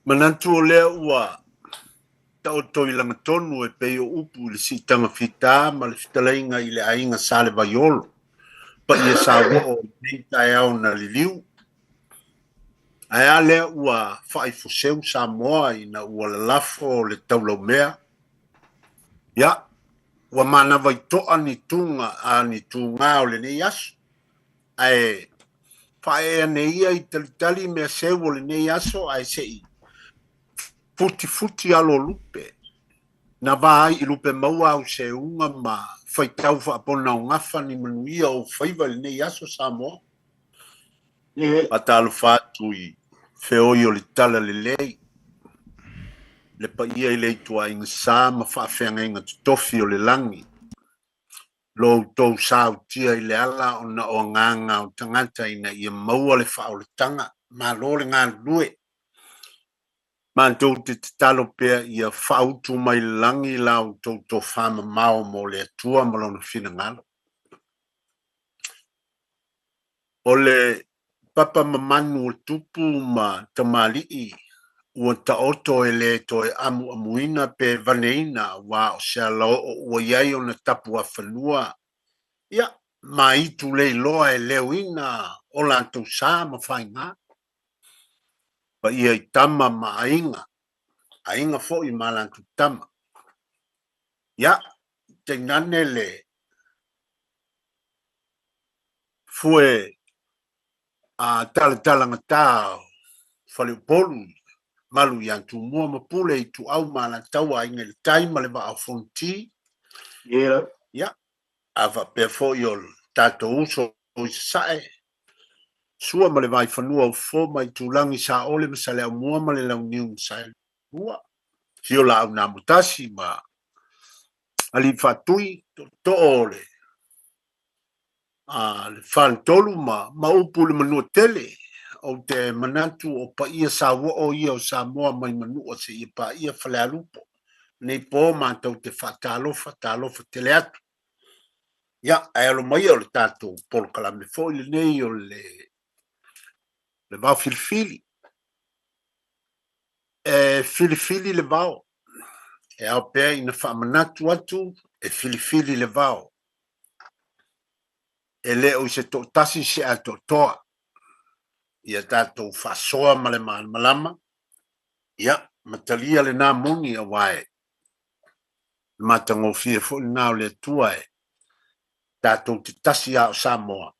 Manantu o lea ua tau toi langa tonu e peo upu le si tanga fita ma le fitalainga i le ainga sale vaiolo. Pa ia sa wo nei tai au na liliu. Ai a lea ua whai foseu sa moa i na ua lalafo le taulau mea. Ia, ua mana vai toa ni tunga a ni tunga o le nei asu. Ai, whae ane ia i talitali mea seu o le nei aso ai se i. Futi alo lupe. Na vai i lupe maua au se unga ma fai tau wha apona o ngafa ni manuia o whaiva le nei aso sa moa. A talo fatu i feoi o le tala le lei. Le pa ia i le itua inga sa ma whaafenga inga tutofi o le langi. Lo tou sa utia i le ala o na o nganga o tangata ina ia maua le wha o le tanga. Ma lo le ngā lue. Ma tau te talo pea ia whautu mai langi lau tau tō whama mao mo le atua malona whina ngalo. O le papa mamanu o tupu ma tamalii ua taoto e le to e amu amuina pe vaneina wa o se alo o ua iai o na tapu a whanua. Ia, ma itu le loa e leuina o lantou sa ma whainga. Pa ia i tama ma ainga. Ainga fo i ma lantou tama. Ia, te ngane le fue a tala tau whale polu malu i antu mua mapule i tu au mana taua inga le taima le wa au fonti. Ia, ava pe fo i ol tato uso o i sae. Sua ma le vai whanua o fo mai tu langi sa ole masa le au mua ma le lau niu sae. Ua, hio la au na mutasi ma ali fatui to ole. Le whantolu ma upu le manua tele. O te manatu o pa ia sa o ia o sa moa mai manua se ia pa ia whale alupo. Nei po mātou te whatalofa tele atu. Ia, ai alo mai o le tātou polo kalame fo i le nei o le vau filifili. Filifili le vau. E au pea ina whamanatu atu e filifili le vau. E le o se to tasi se a to toa. Ia tātou whasoa male malama. Ia, matalia le nā mungi a wae. Matango fia fo nao le tua e. Tātou te tasi a o Samoa.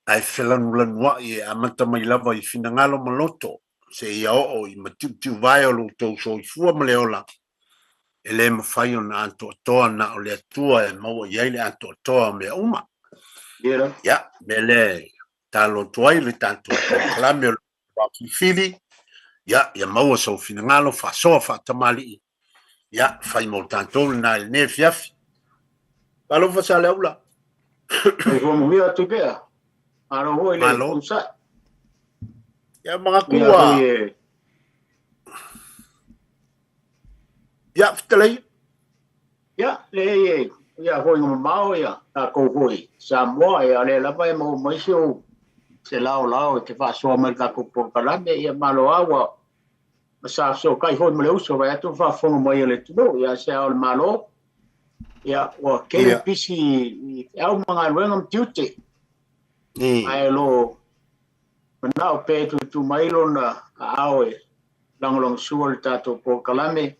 Ai whelanua i a mata mai lava i finangalo maloto. Se ia o i matiu vai o lo tau so i fua male ola. E le mawhai o na anto atoa na o le atua e maua iai le anto atoa mea uma. Ia, me le talo tuai le tanto klame o le fili. Ia, ia maua so finangalo whasoa whatamali. Ia, whai mo tanto na le ne fiafi. Palo whasa le aula. Ai ho mo ia tu pea. Aro ho ile usa. Ya mga kuwa. Ya fitalai. Ya le ya ho ngam mau ya ta ko hoi. Samoa ya le la pai mo mai se lao te fa so mal ka ko por kalame ya malo awa. Sa so kai ho mo le uso va tu fa fo mo ile tu ya se al malo. Ya o ke pisi au mga ruengam tiute. Ai lo mana pe tu mailo na awe long suol tato po kalame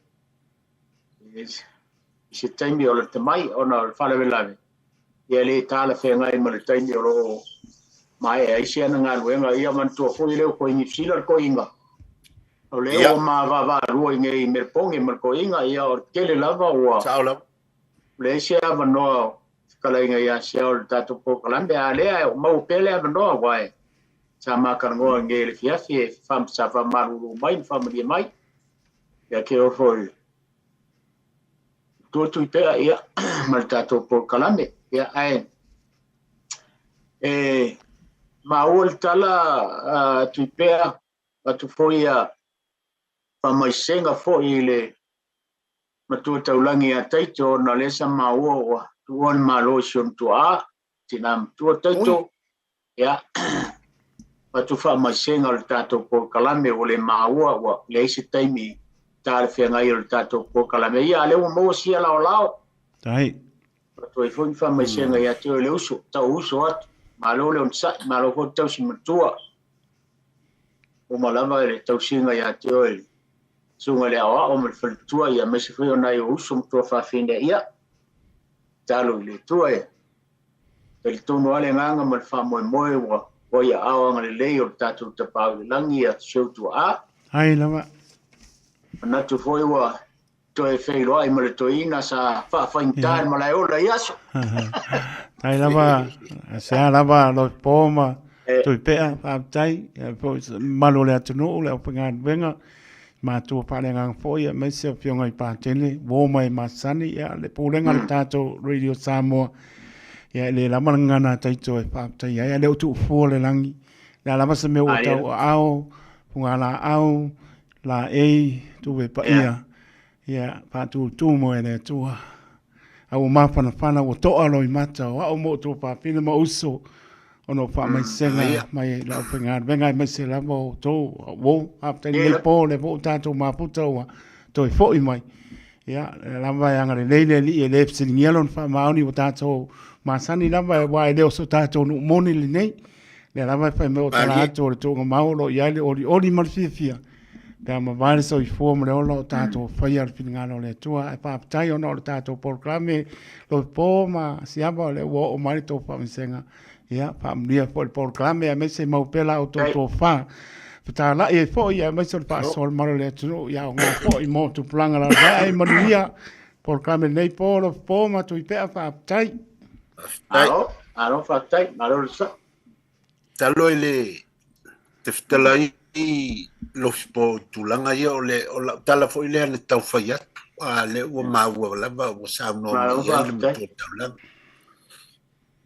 se taimi o te mai ona fale velave ye le tala fe ngai mo le taimi o mai ai sia nga ruenga ia man to fo ile ko ni sila ko inga o le o ma va ro ngai me ponge mo ko inga ia o kele lava o saula le sia va no kala inga ia sia o tato po kalame ale mo pele va no vai sama kango ngele fiafi fam sa fa maru mai family mai ya ke o foi tu pe ia maltato por kalame ya ai ma ol tala tu pe tu foi fa mai senga foi le ma tu taulangi a taito na lesa ma o tu on ma lotion tu a tinam tu taito ya tu fa mai senga le tato por kalame o le maua wa le isi taimi tale fia ngai le tato por kalame ia le mo sia lao lao tai tu e foi fa mai senga ia te le uso ta uso at malo le onsa malo ko tau si matua o malama le tau singa ia te o sunga le awa o me tua ia me se foi ona i uso tu fa fine ia talo le tua ia el tono ale nganga mal fa mo wa o ia awa ngale le o tatu te pau langi ia show tu a ai lava na tu foi wa to e fei lo ai mo le toina sa fa intar mo la o la iaso tai lava se lava lo poma tu pea pa tai po malo le atunu le openga venga ma tu pa le ngang foi me se fionga i pa tele wo mai masani ya le pulenga le tato radio Samoa ya le la mangana tai to pa tai ya le tu fo le langi la la se me o tau au punga la au la e tu ve pa ya pa tu mo ene tu au ma fana o to alo i mata o mo tu pa pina mo uso ono pa mai senga mai la penga venga mai se la mo to wo apta le po le po tato ma puto to fo i mai ya la vai anga le li le se ngialon fa mauni o tato ma sani la vai le so tato no moni le nei le la vai fa me o tato to ngo maulo ya le ori mal fia ka ma vai so i fo mo lo tato fa ya pinga no le tua e pa tai ono tato por clame lo po ma siamo le o mai to pa senga ya pa mia por clame a me se mau pela o to fa ta la e fo ya me so pa sol mar le tu ya nga fo i mo tu planga la ai maria por clame nei po ma tu pe fa tai alo fa tai malo sa talo ile te ftalai lo po tu langa ia o la tala fo ile ne tau fa ya le o ma o la ba o sa no ya le mo tala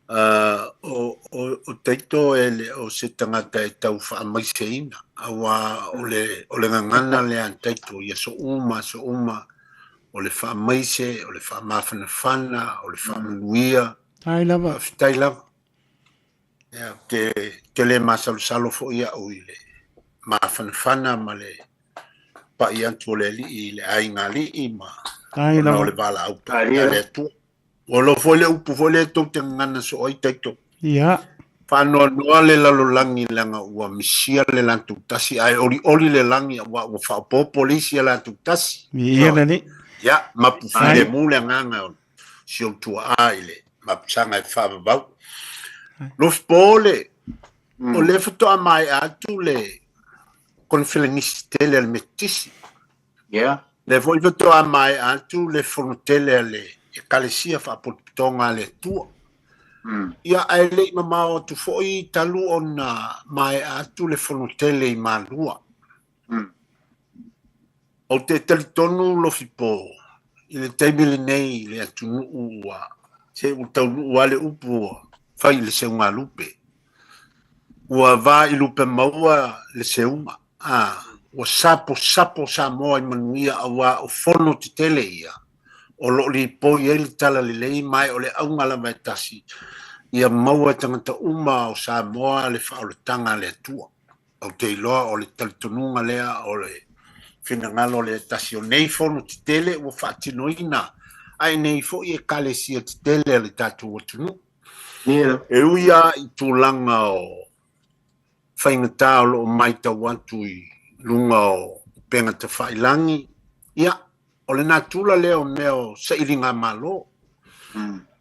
o teito ele o se tangata e tau wha mai seina awa o le ngangana le an teito ia so uma o le wha mai se o le wha mawhana o le wha manuia tai lava ke le masalo fo ia o ile mawhana ma le pa i antu le li le ainga li ma tai lava o le bala au le tu o lo foi le upu foi le tau te ngana so oi teito. Ia. Whanoa noa le lalo langi langa ua misia le lantu tasi. Ai ori le langi ua whaopo polisi le lantu tasi. Ia nani. Ia, mapu while mule nganga on. Si o tua aile. Mapu sanga e whaababau. Los pole. O le fatoa mai atu le konfelengisi tele al metisi. Ia. Le foi fatoa mai atu le fonotele le kalesia fa potonga le tua. Ia ai le mamao tu foi talu ona mai atu le fonotele i malua. O te talitonu lo fipo. I le taimile nei le atunu ua. Se utau ua le upu fai le seunga lupe. Ua va i lupe maua le seunga. Ua sapo sa moa i manuia awa o fono te tele ia. O lo li po ye li tala li lei mai o le aunga la mai tasi. Ia maua tangata uma o Samoa le wha o le tanga le tua. O te iloa o le talitonunga lea o le finangalo le tasi o nei fono te tele o whaatinoina. Ai nei fo i e kale sia te tele le tatu o tunu. E uia i tūlanga o whaingata o lo maita wantu i lunga o penga te whailangi. Ia. O le natula leo neo sa iringa malo.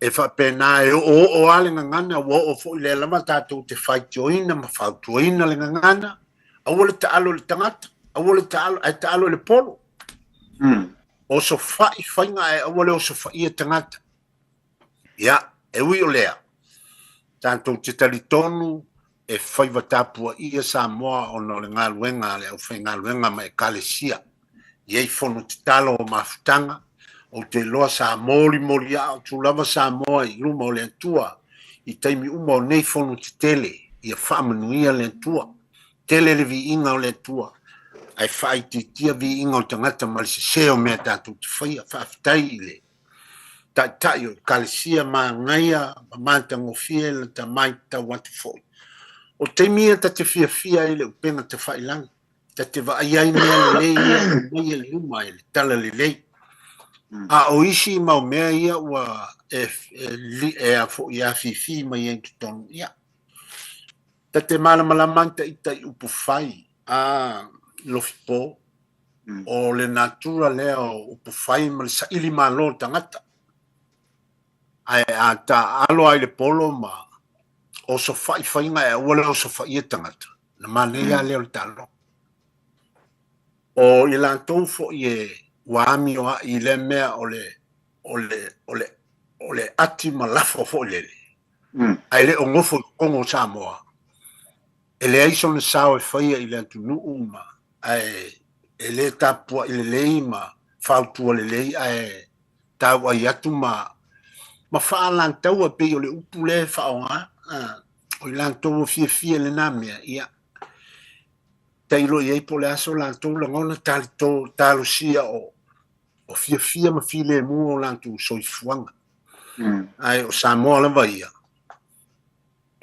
E fa pena e o ale ngana o fo ile lama tatou te fai joina ma fa joina le ngana. A wole taalo le tangata. A wole taalo le polo. O so fai nga e wole o so fai e tangata. Ia, e ui o lea. Tatou te talitonu e fai watapua ia Samoa o no le ngaluenga le au fai ngaluenga ma e kalesia. Iei fono te talo o mafutanga, o te loa sa mori au, tu lava sa moa i luma o le antua, i taimi uma o nei fono te tele, i a whaamanuia le antua, tele le vi inga o le antua, ai whai te tia vi inga o tangata mali se seo mea tātou te whaia, whaafitai i le. Tai o kalesia maa ngaia, ma mātango fiela, ta mai ta watu foi. o te mia ta te fia i le upena te whailang. Ta te wa ai mea le lei ia o mai le uma le tala le lei. A o isi mau mea ia ua e a fo ia fifi mai en tonu ia. Ta te malamanta i tai upu whai a lofipo o le natura lea o upu whai ma le saili malo tangata. Ai a ta alo ai le polo ma o so whai ngai a wale o so whai e tangata. Na mane ia leo le talo. O i lantou fo i e waami o i le mea o le ati malafo fo lele. Ai le o ngofo kongo Samoa. E le aiso na sao e whaia i le antunu uma. Ai e le tapua i le lei ma whautua le lei ai tau ai atu ma whaalantau a pe o le upu le whaonga. O i lantou o fia le namea ia. Tailo i po le aso lantou langona talo sia o fia ma file mu o lantou soifuanga. Ai o Samoa lava ia.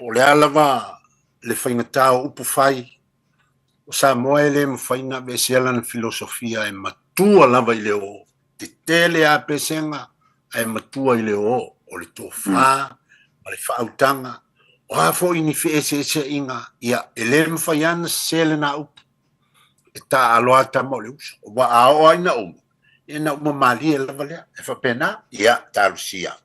O le alava le whaingata o upu whai. O Samoa e le mwhainga besiala na filosofia e matua lava i le o. Te tele a pesenga e matua i le o. O le tō wha, ma le whautanga. O hafo ini fi ese inga. Ia e le mwhaiana sele na upu. E ta aloa ta mo le uso. O wa ao aina umu. E na uma mali e lava lea. E whapena, ia tarusia.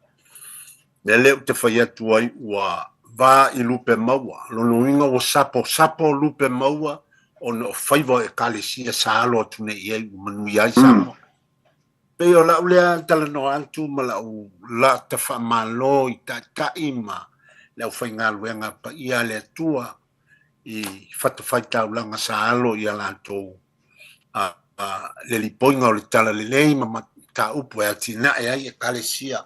Le leo te whai atu ai ua va i lupe maua. Lono inga o sapo lupe maua o no whaiva e kalesia sa alo atune i ei manui ai Samoa. Pei o lau lea tala no antu ma lau la ta whamalo i ta ima lau whai ngā luenga pa ia le tua i whatawhai taulanga sa alo i alantou le lipoinga o le tala le lei ma ta upu e atina e ai e kalesia.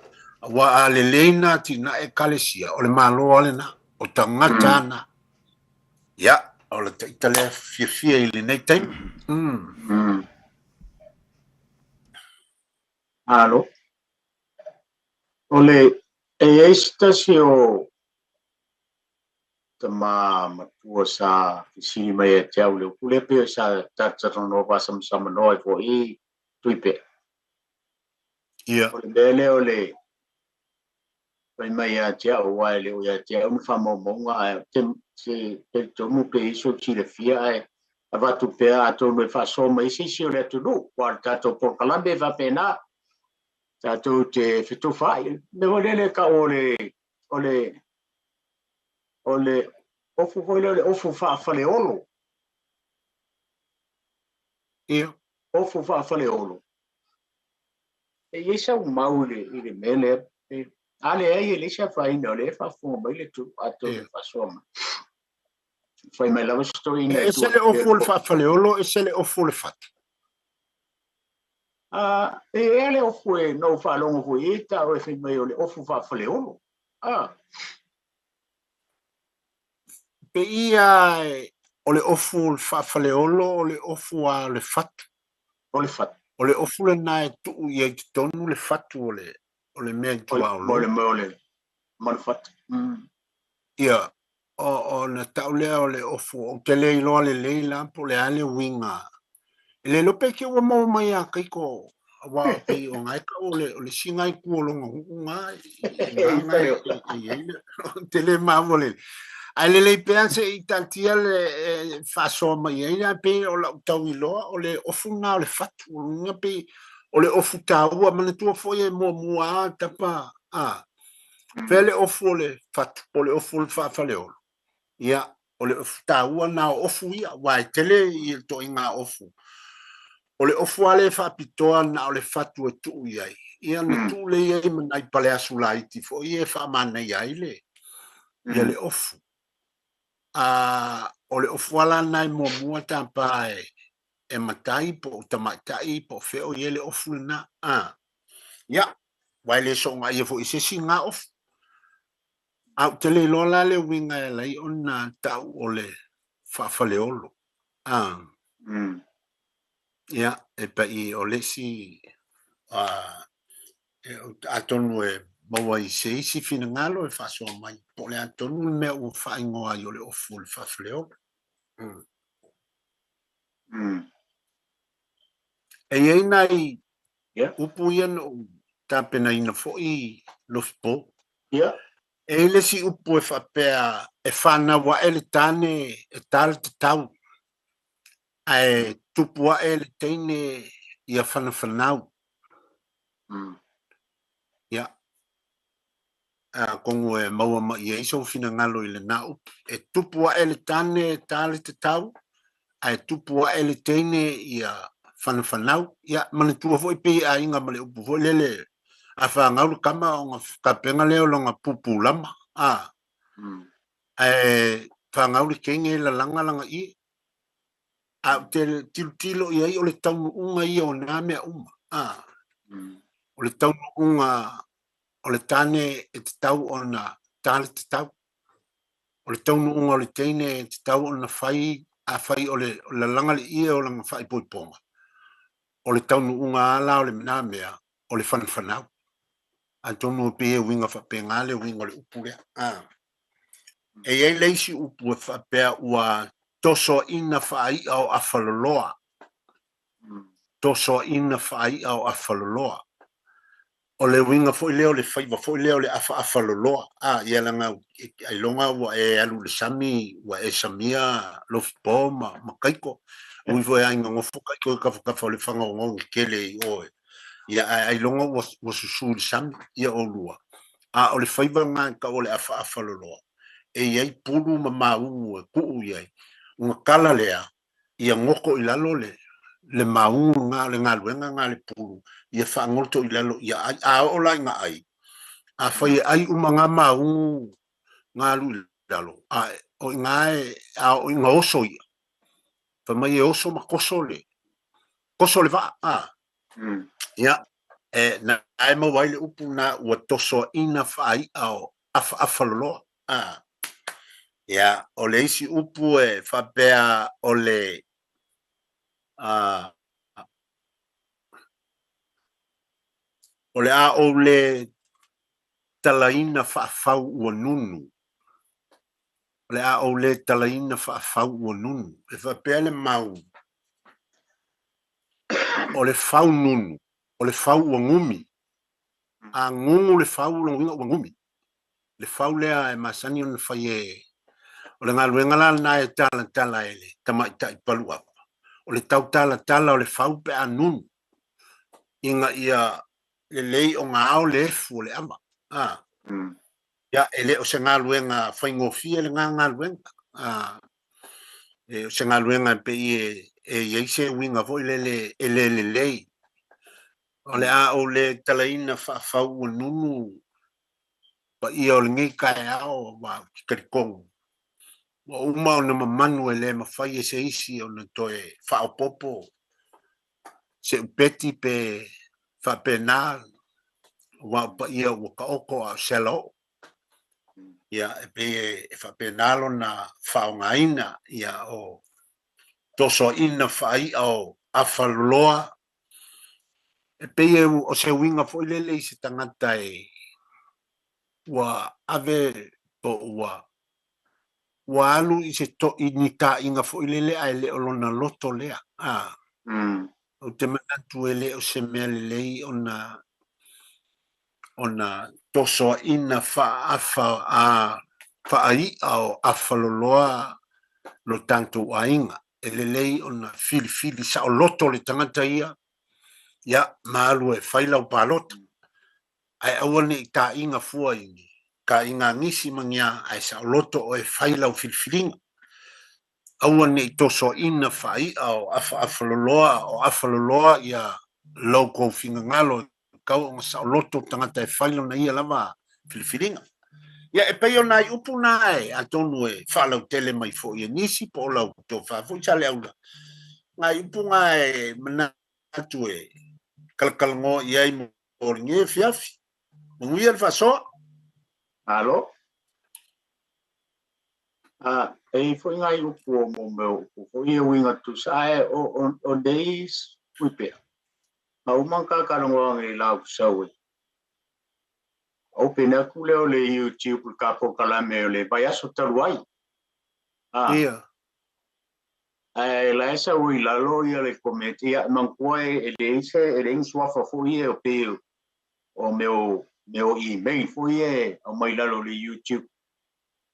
Wa a le leina tina e kalesia o le malo ale na o tangata na. Ya, o le taitale fia i le nei taim. Alo. O le e eista si o tama matua sa kisini mai e te au le ukule pe sa tatatono pasam sama noi ko i tuipe. Ia. O le mele o le pai mai a te au wai le o ia te au ni whamomonga te tomu pe iso ki le fia e a watu pea a tonu e whasoma isi si o le tunu kwa tato por kalambe va pena tato te fitowhai me walele ka o le ofu koile le ofu whaafale olo. Ia. Ofu whaafale olo. E isa maule i le mele ale ai le sa faina o le whafuma mai le tu ato le whasoma. Fai mai lava stoi nei. E se le ofu le whaafale olo, e se le ofu le whatu. E ele ofu e no whalongo fu i ta o e fai mai o le ofu whaafale olo. Pe ia o le ofu le whaafale olo, o le ofu a le whatu. O le whatu. O le ofu le nae tuu i ai tonu le whatu o le mea tua o lo. O le mea o le manufatu. Ia, o na taulea o le ofu, o te lei loa le lei lampo le ale winga. Le lope ki ua mau mai a kaiko wa pe o ngai ka o le singai ku o longa ngai te le mavole ai le pe se i tantia le faso mai ai pe o la tau i loa o le ofu na o le fatu nga pe o le ofu taua ma le tua foi e mua tapa Fele ofu le fatu o le ofu le fafale o ia o le ofu taua na ofu ia wai tele i to inga ofu o le ofu ale whapitoa na o le fatu e tuu iai. Ia na tuu le iai manai pale asu laiti fo i e whamana iai le. Ia le ofu. O le ofu ala nai mua tampa e matai po tamatai po feo i le ofu na. Ia, wai le songa i e fo i se singa ofu. Au te le lola le winga e lai o na tau o le whawhale olo. Ia, e pa i o lesi atonu e Maua I se isi fina ngalo e whasoa mai. Po le antonu le mea ua whaingoa I o le ofu le whawhleo. E iei nai upu ia no tāpena ina fo'i lofipo. E le si upu e whapea e whana wa ele tāne e tāle te tau. Ai tupua ele teine ia whana whanau. Ia. Kongo e maua ma ia iso fina ngalo I le na upu. E tupua ele tāne e tāle te tau. Ai tupua ele teine ia whana whanau. Ia manitua fo I pe a inga male upu fo lele. A whangauru kama o ngā kapenga leo longa pupu lama. Whangauri kenge la langa I. A te tilo I ai o le taunu unga I o nā mea uma. O le taunu unga o le tane e te tau o na tāle te tau. O le taunu unga o le teine e te tau o na whai a whai o le langa le ia o langa whai poiponga. O le taunu unga ala o le nā mea o le whanau. A tonu pe winga whapengale winga le upu lea. E iei leisi upu e whapea ua toso ina whai au a whaloloa. Toso ina whai au a whaloloa. O le winga fo I leo le whaiva fo I leo le afa a whaloloa. Ia langa ai longa ua e alu le sami ua e samia lofi pōma makaiko. Ui fo e ainga ngofu kaiko kafa le whanga o ngongi kele I oe. Ia ai longa ua susu le sami ia o lua. O le whaiva ngā ka o le afa a whaloloa. E iei pulu ma maungu e kuu iei. Unga kala lea, ia ngoko I lalo le maungu ngā le ngā luenga ngā le pulu. Ia whaangolto I lalo, ia a ola ngā ai. A whai ai ngā maungu ngā lu I lalo. O ngā o ngā oso ia. Whamai e oso ma koso le. Koso le wa. Ia, na ai mawai le upu na ua toso ina whai au awhaloloa. Ia, o le isi upu e whapea o le o le a o le talaina whaafau ua nunu. O le a o le talaina whaafau ua nunu. E whapea le mau. O le whau nunu. O le whau ua ngumi. A ngungu le whau longinga ua ngumi. Le whau lea e masani o le whai e. O le ngā luenga la na e tala ele. Tama I tai palu apa. O le tau tala o le whau pe a nunu. Inga ia le lei o ngā ao le efu o le ama. Ia ele o se ngā luenga whaingofia le ngā luenga. O se ngā luenga pe e yeise winga vo le lei. O le a o le talaina whaafau o nunu. Pa ia o le ngai kai ao wa karikongu. Wa uma o na mamanu e le mawhai e se isi o na toe whaopopo. Se upeti pe whapena. Wa pa ia wa ka oko a selo. Ia e pe e whapenalo na whaongaina. Ia o toso ina whai au awhaloloa. E pe o se winga fo ilele I se tangata e wa ave po wa alu I se to inita inga fo ilele ai le olona loto lea. O te manatu ele o se mea lelei ona toso ina whaai au awhaloloa lo tanto ainga. E lelei ona fili sa o loto le tangata ia. Ia maalu e whailau palota. Ai awane I tā inga fua ini. Ka inga ngisi mangia ai sa o loto o e whailau filfilinga. Awane I toso ina whai au awhaloloa ia loko finga ngalo. Kau o sa o loto tangata e whailau na ia lama filfilinga. Ia e peo nai upu nai a tonu e whalau tele mai fo ia nisi po lau to whafo I sale aula. Ngai upu ngai manatu e kalkalango ia I mo ringe fiafi. Munguia le whasoa. Alo? E foi ngai upu o mo meu. Foi e winga tu sae o days uipea. Ma umang kakalango ang ilau sawe. o pena ku le o le YouTube ka po kala me o le vai aso taruai Ia. ai la esa ui la lo ia le kometia man koe e le insua fa fu ia o pe o meu email fu ia o mai la lo le YouTube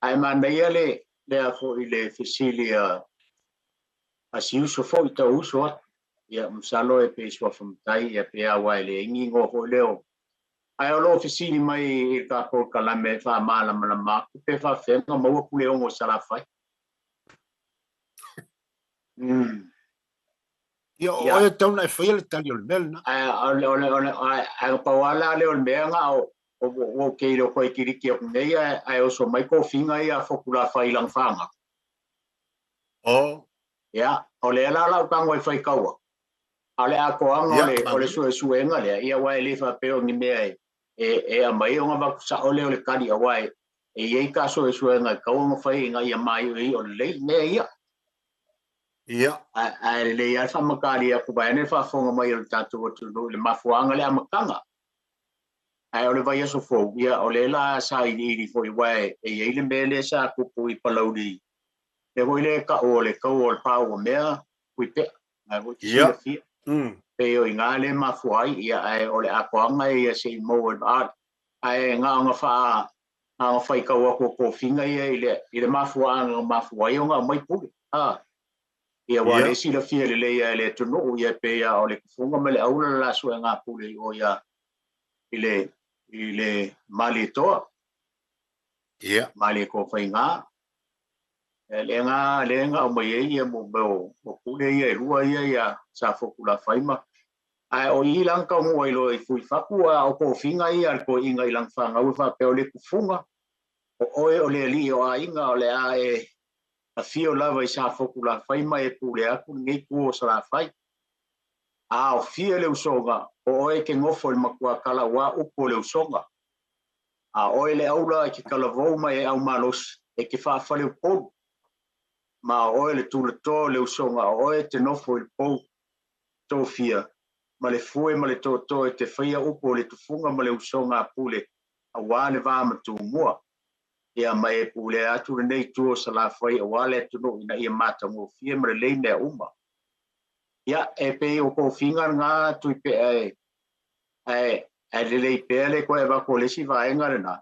ai man ia le a fu le fisilia asi uso fo ita uso ia msalo e pe sua fumtai ia pe awa le ingo ho leo ai o lo fisili mai ka po kala me fa mala mala ma pe fa fe no mo ku le o sala fai Ia o ia e tau na e whaia le tali o le melna. ai pa wala le o menga o ke lo ko kiriki o nei ai o so mai ko finga ia fokula fai lang fanga O. ia o le la ka ngoi fai kaua ale a ko anga Ia, o le suenga le ia wai le fa pe o ni me e a mai o nga sa o le kali a wai e ye ka suenga ka o fai nga ia mai o le me ia ia. ai le ia fa makari a ku bai ne fa fonga mai o tatu o tu le mafuanga le amakanga ai o le vai aso fo ia o le la sa i fo i wai e ye le mele sa ku pu i palaudi e ho le ka o le pa o mea ku pe ai ho si le fi pe o inga le mafuai ia ai o le akoanga ia se mo o ba ai nga fa nga fa i ka o ko finga ia i le mafuai o nga mai pu ia wa le si le fi le ia le tunu ia pe ia o le funga me le aula la so nga pu le o ia ile mali to ia mali ko fainga lenga o mai ia mo kule ia rua ia sa fokula faima ai o ilang ka mo ilo i fui faku o ko finga ia ko inga ilang fanga u fa pe o le kufunga o le li o inga o le a fio lava i sa fokula faima e pule aku ngi ku o sa fai o fio le usonga o ke ngofo le makua kala wa upo le usonga o le aula ke kala vou mai au malos e ke fa fale o po ma o le tu le to le usonga o te nofo il po to fia ma le fue ma le to e te fia upo le tufunga ma le usonga pule a wale va ma tu mua ia mai pule atu le nei tu sa la fai a wale tu no ina ia mata mo fia ma le ne uma ia e pe o ko finga nga tu pe ai le pele ko e va ko le si va enga na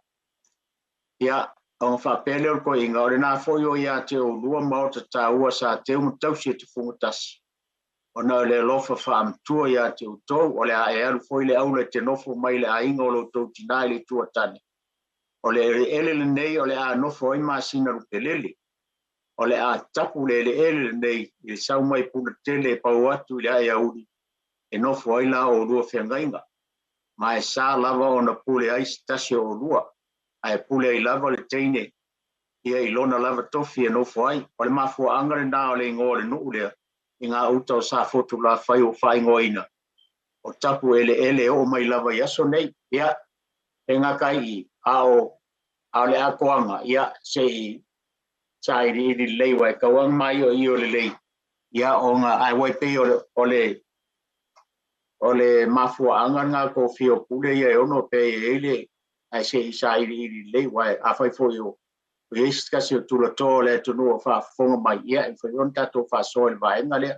ia o fa pele o ko inga o na fo yo ia te o lua mau te taua sa te un tau si te funga tasi o na le lofa fa am tua ia te o tau o le a e alu fo ile au le te nofo mai le a inga o lo tau tina le tua tani o le ele le nei o le a nofo ai masina rupe lele o le a tapu le ele nei i sau mai puna tele pa watu le a ia uri e nofo ai la o lua whiangainga ma e sa lava o na pule ai stasi o lua ai pule ai lava le teine ia i lona lava tofi e no foi o le mafua anga le nā o le ngō le nuu lea i ngā uta o sa fotu la fai o fai ngoina o tapu ele o mai lava i aso nei ia e ngā kai i a le a koanga ia se i sa i ri leiwa e kawang mai o i o le lei ia o ngā ai wai pe o le mafua anga ngā ko fio pule ia e ono pe ele ai se i sa i ri leiwa a fai fo i o Yes, kasi o tula to le tu no fa fonga mai ia e fa yon tato fa so el vai ngale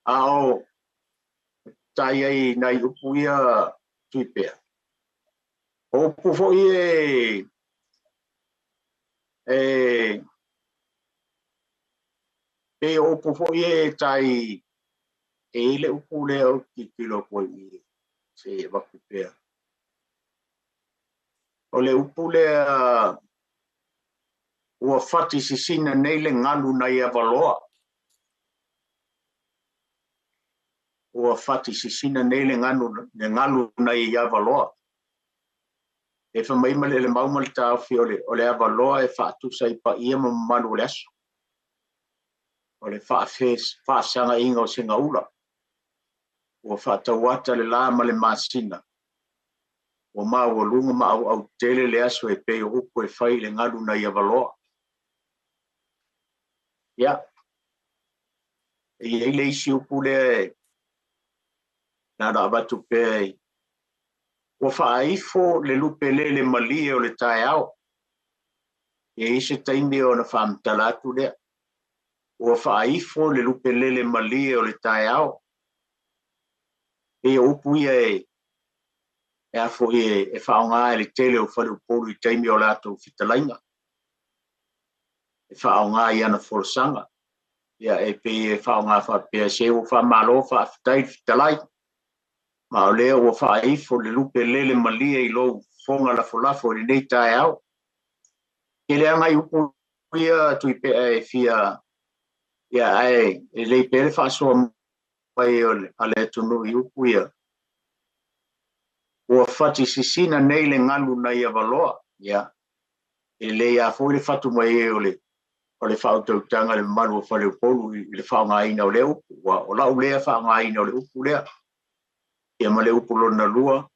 ao tai ai nai upu ia tuipe o pu fo e o pu fo e tai e le upu le o ki kilo ko i se va kupe o le upu le ua fati sisina nei le ngalu na ia valoa ua fati sisina nei le ngalu na ia valoa e fa mai male le mau mal ta fi o le valoa e fa tu sai pa ia mo manu le aso o le fa sanga inga o singa ula ua fa tawata le la male masina o ma o lunga ma au tele le aso e pe o upo e fai le ngalu na ia valoa ia e le isi upu le na da batu pe ua fa'aifo le lupe lele malie o le taeao e ise taimi ona fa'amatala atu lea ua fa'aifo le lupe lele malie o le taeao e upu ia e afo e whaonga e le tele o whaleupolu I taimi o lato fitalainga. E whaonga I ana forosanga. Ia e pe e whaonga whapea se o whamalo whaafitai fitalai. Ma o lea o whaifo le lupe lele malia I lo fonga la folafo I nei tae au. Ke lea ngai upu ia tui pe e fia ia ai e lei pere whaasoa mai o ale tunu I upu ia. Ua whati sisina nei le ngalu na ia waloa, ia. E le a fo le whatu mai e o le whautautanga le maru o whale upolu I le whaonga ina o le upu. Ua o lau lea whaonga ina o le upu lea. Ia ma le upu lona lua.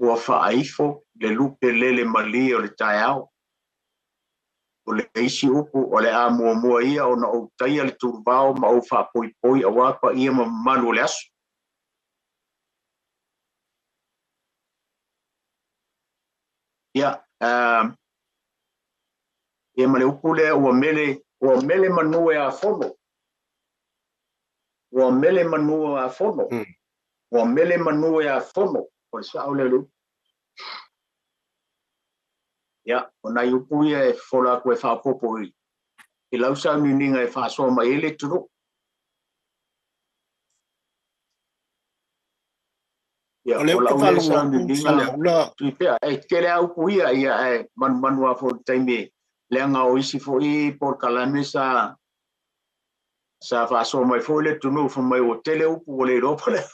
Ua whaaifo le lupe lele mali o le tae au. O le isi upu o le a mua ia o na o taia le turvao ma o whaapoi poi a wapa ia ma malu o le asu. Ia, ia ma le upu lea ua mele manu e a fono. Ua mele manu e a fono. Ua mele manu e a fono. O le sa o le lupu. Ia, o nai upu ia e fola koe whaapopo I. E lausa nininga e whaasoa ma ele turu. Ia, o lau le sa nininga. Tui pea, e kere au upu ia e manu a fo taime. Leanga o isi fo I por kalame sa whaasoa mai fo le tunu fo mai o tele upu o le ropa le.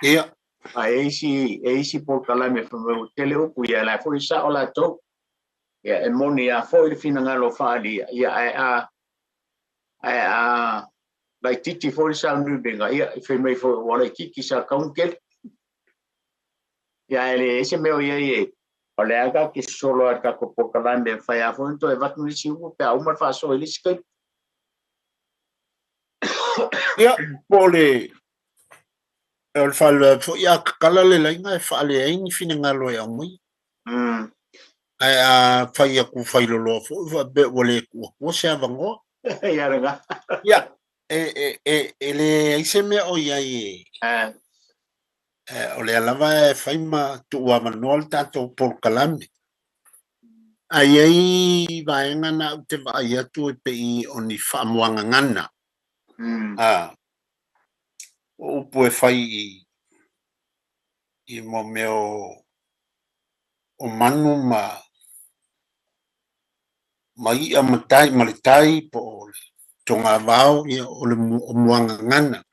Ia. A e isi por kalame fo mai o tele upu ia la fo I sa o la tau. Ia, e moni a fo I fina ngalo whaali. Ia, lai titi fo I sa nubenga. Ia, I whi mai fo wala kiki sa kaunkel. Ia, ele ese meo ia o le aga ki solo a kako por kalame whai a fo into e vatu nisi upu pe a umar whaasoa I lisi kai. Ia, po le whale fo ia kakala le lainga e whale aini fina ngalo e amui. Ai a whai aku whailolo fo be wale kua se avangoa. Ia renga. Ia, ele ise mea o ia o le alava e whaima tu ua manual tato por kalame. Ai vaenga na u te vai atu e pe I o ni whaamuanga ngana. O upu e whai I mo meo o manu ma ia matai malitai po o le tonga vau ia o le muanga ngana.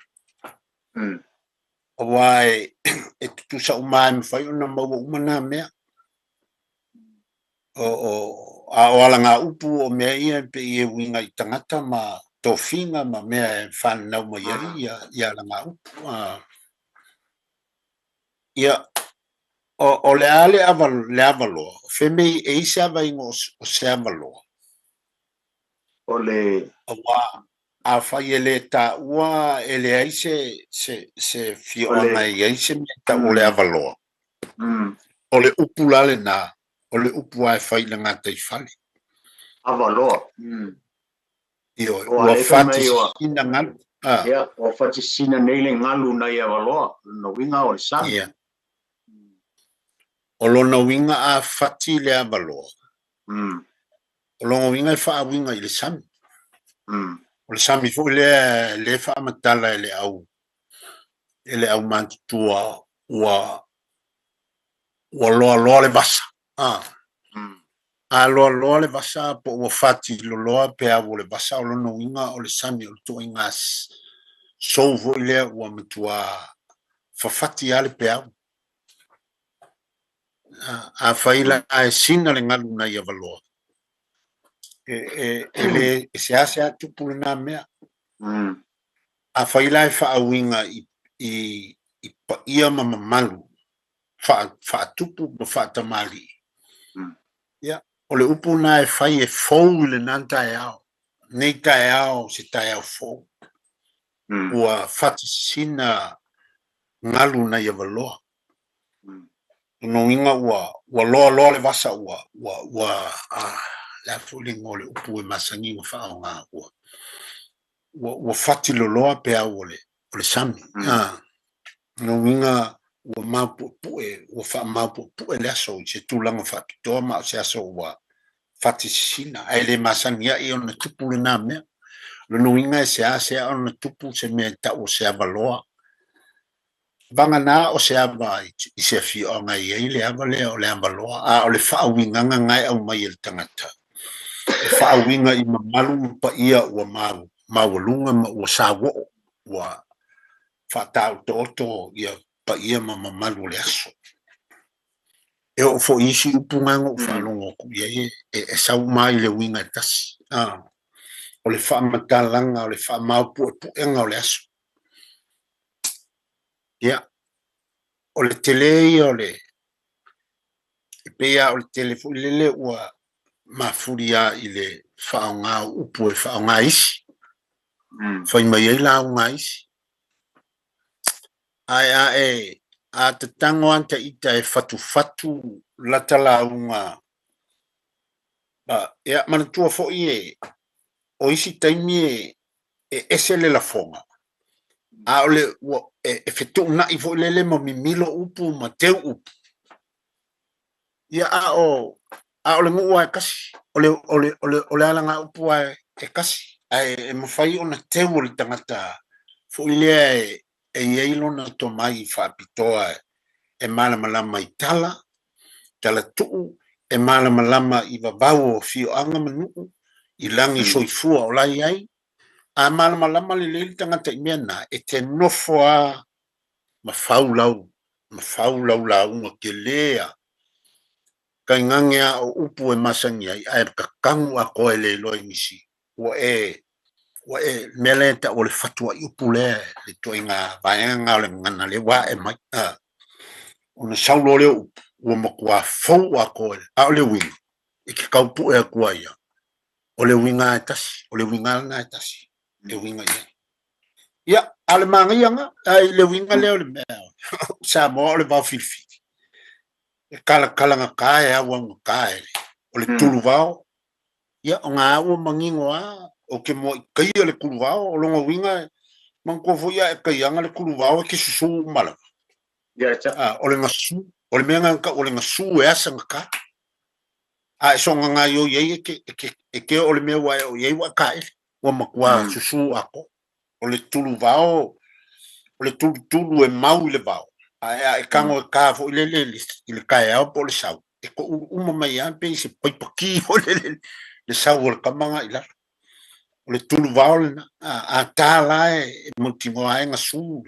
O wai e tutu sa umai me whai ona maua umana mea. O alanga upu o mea ia pe I winga I tangata ma tofinga ma mea e whanau ma iai ia alanga upu. Ia o le ale le avaloa. Whemei e ise avaingo o se avaloa. O le... A whai ele ta ua ele aise se fionga I aise me ta o le avaloa. O le upu lale na. O le upu ai whai na ngata I whale. Avaloa. Io, ua whati sina ngalu. Ia, o whati sina neile ngalu na I avaloa. No winga o le sami. Ia. O lona winga a whati le avaloa. O lona winga I wha winga I le sami. O le sami fu le wha amatala ele au mantua ua loa le basa. A loa le basa po ua whati loa pe a le basa o lona winga o le sami o le toa ingas sovo ile ua matua whawhati ale pe au. A whaila a sina le ngalu na I avaloa. Ele se ase atu pule nā mea. A whaila e whaawinga I pa ia mamamalu. Whaatupu ma whaatamali. Ia, o le upu nā e whai e fau le nā tae au. Nei tae au se tae au fau. ua fatisina ngalu na ia valoa no inga ua loa le vasa ua la fulingo le upu e masangi ua whaonga ua fatiloloa pe au ole sami no inga ua mapupue ua wha le aso i se tūlanga whapitoa ma o se aso ua fatisina ai le masangia i ona tupu le nā mea no inga e se ona tupu se mea ta o se avaloa vanga na o se ava i se fi o ngai e le ava le o le avaloa a o le whaawinganga ngai au mai el tangata e whaawinga i mamalu pa ia ua mawalunga ma ua sawo ua whatau toto ia pa ia mamalu le aso e o fo isi upunga o whalongo ku ia e sau mai le winga tasi o le whaamatalanga o le whaamaupu e puenga o le aso ia o le tele o le pea o le telefoni lele ua mafuria i le whaonga upu e whaonga isi whai mai ei la unga isi ai a te tango anta ita e fatu lata la unga ia manatua fo i o isi taimi e ese le la fonga a ole e fetu na i fo lele mo mimilo upu ma teu upu ia a ole ngu ai kasi ole alanga upu ai e kasi ai e mawhai ona teu le tangata fo ile e ieilo na to mai whapitoa e malama i tala tuu e malama i vavau o fio anga manu i langi soifua o lai ai a malama le tangata i mena e te nofo a mawhau lau la unga ke lea kai ngangea o upu e masangi ai ai kakangu a koe le loi misi ua e mele ta o le fatua i upu le toinga vaenga o le ngana le wa e mai ona saulo le upu ua makua fau a koe a o le winga i ke kaupu e kua ia o le winga e tasi o le winga na e tasi e winga ia ale mangianga ai le winga le o le mea sa mo o le vau filfili e kala kae a wanga kae o le tulu vau ia o ngā ua mangingo a o ke mo i kaia le kulu vau o longa winga manko fo ia e kaianga le kulu vau e ke susu mala o le ngasu o le mea ngaka o le ngasu e asa ngaka a e songa ngā yo iei e ke o le mea wa o iei wa kae wa makua susu ako o le tulu vau o le tulu e mau le vau a e kango e ka fo ile le kae au po le sau e ko uma mai an pe se paipaki o le sau o le kamanga ila o le tulu vau a tala e multimo ai ngasu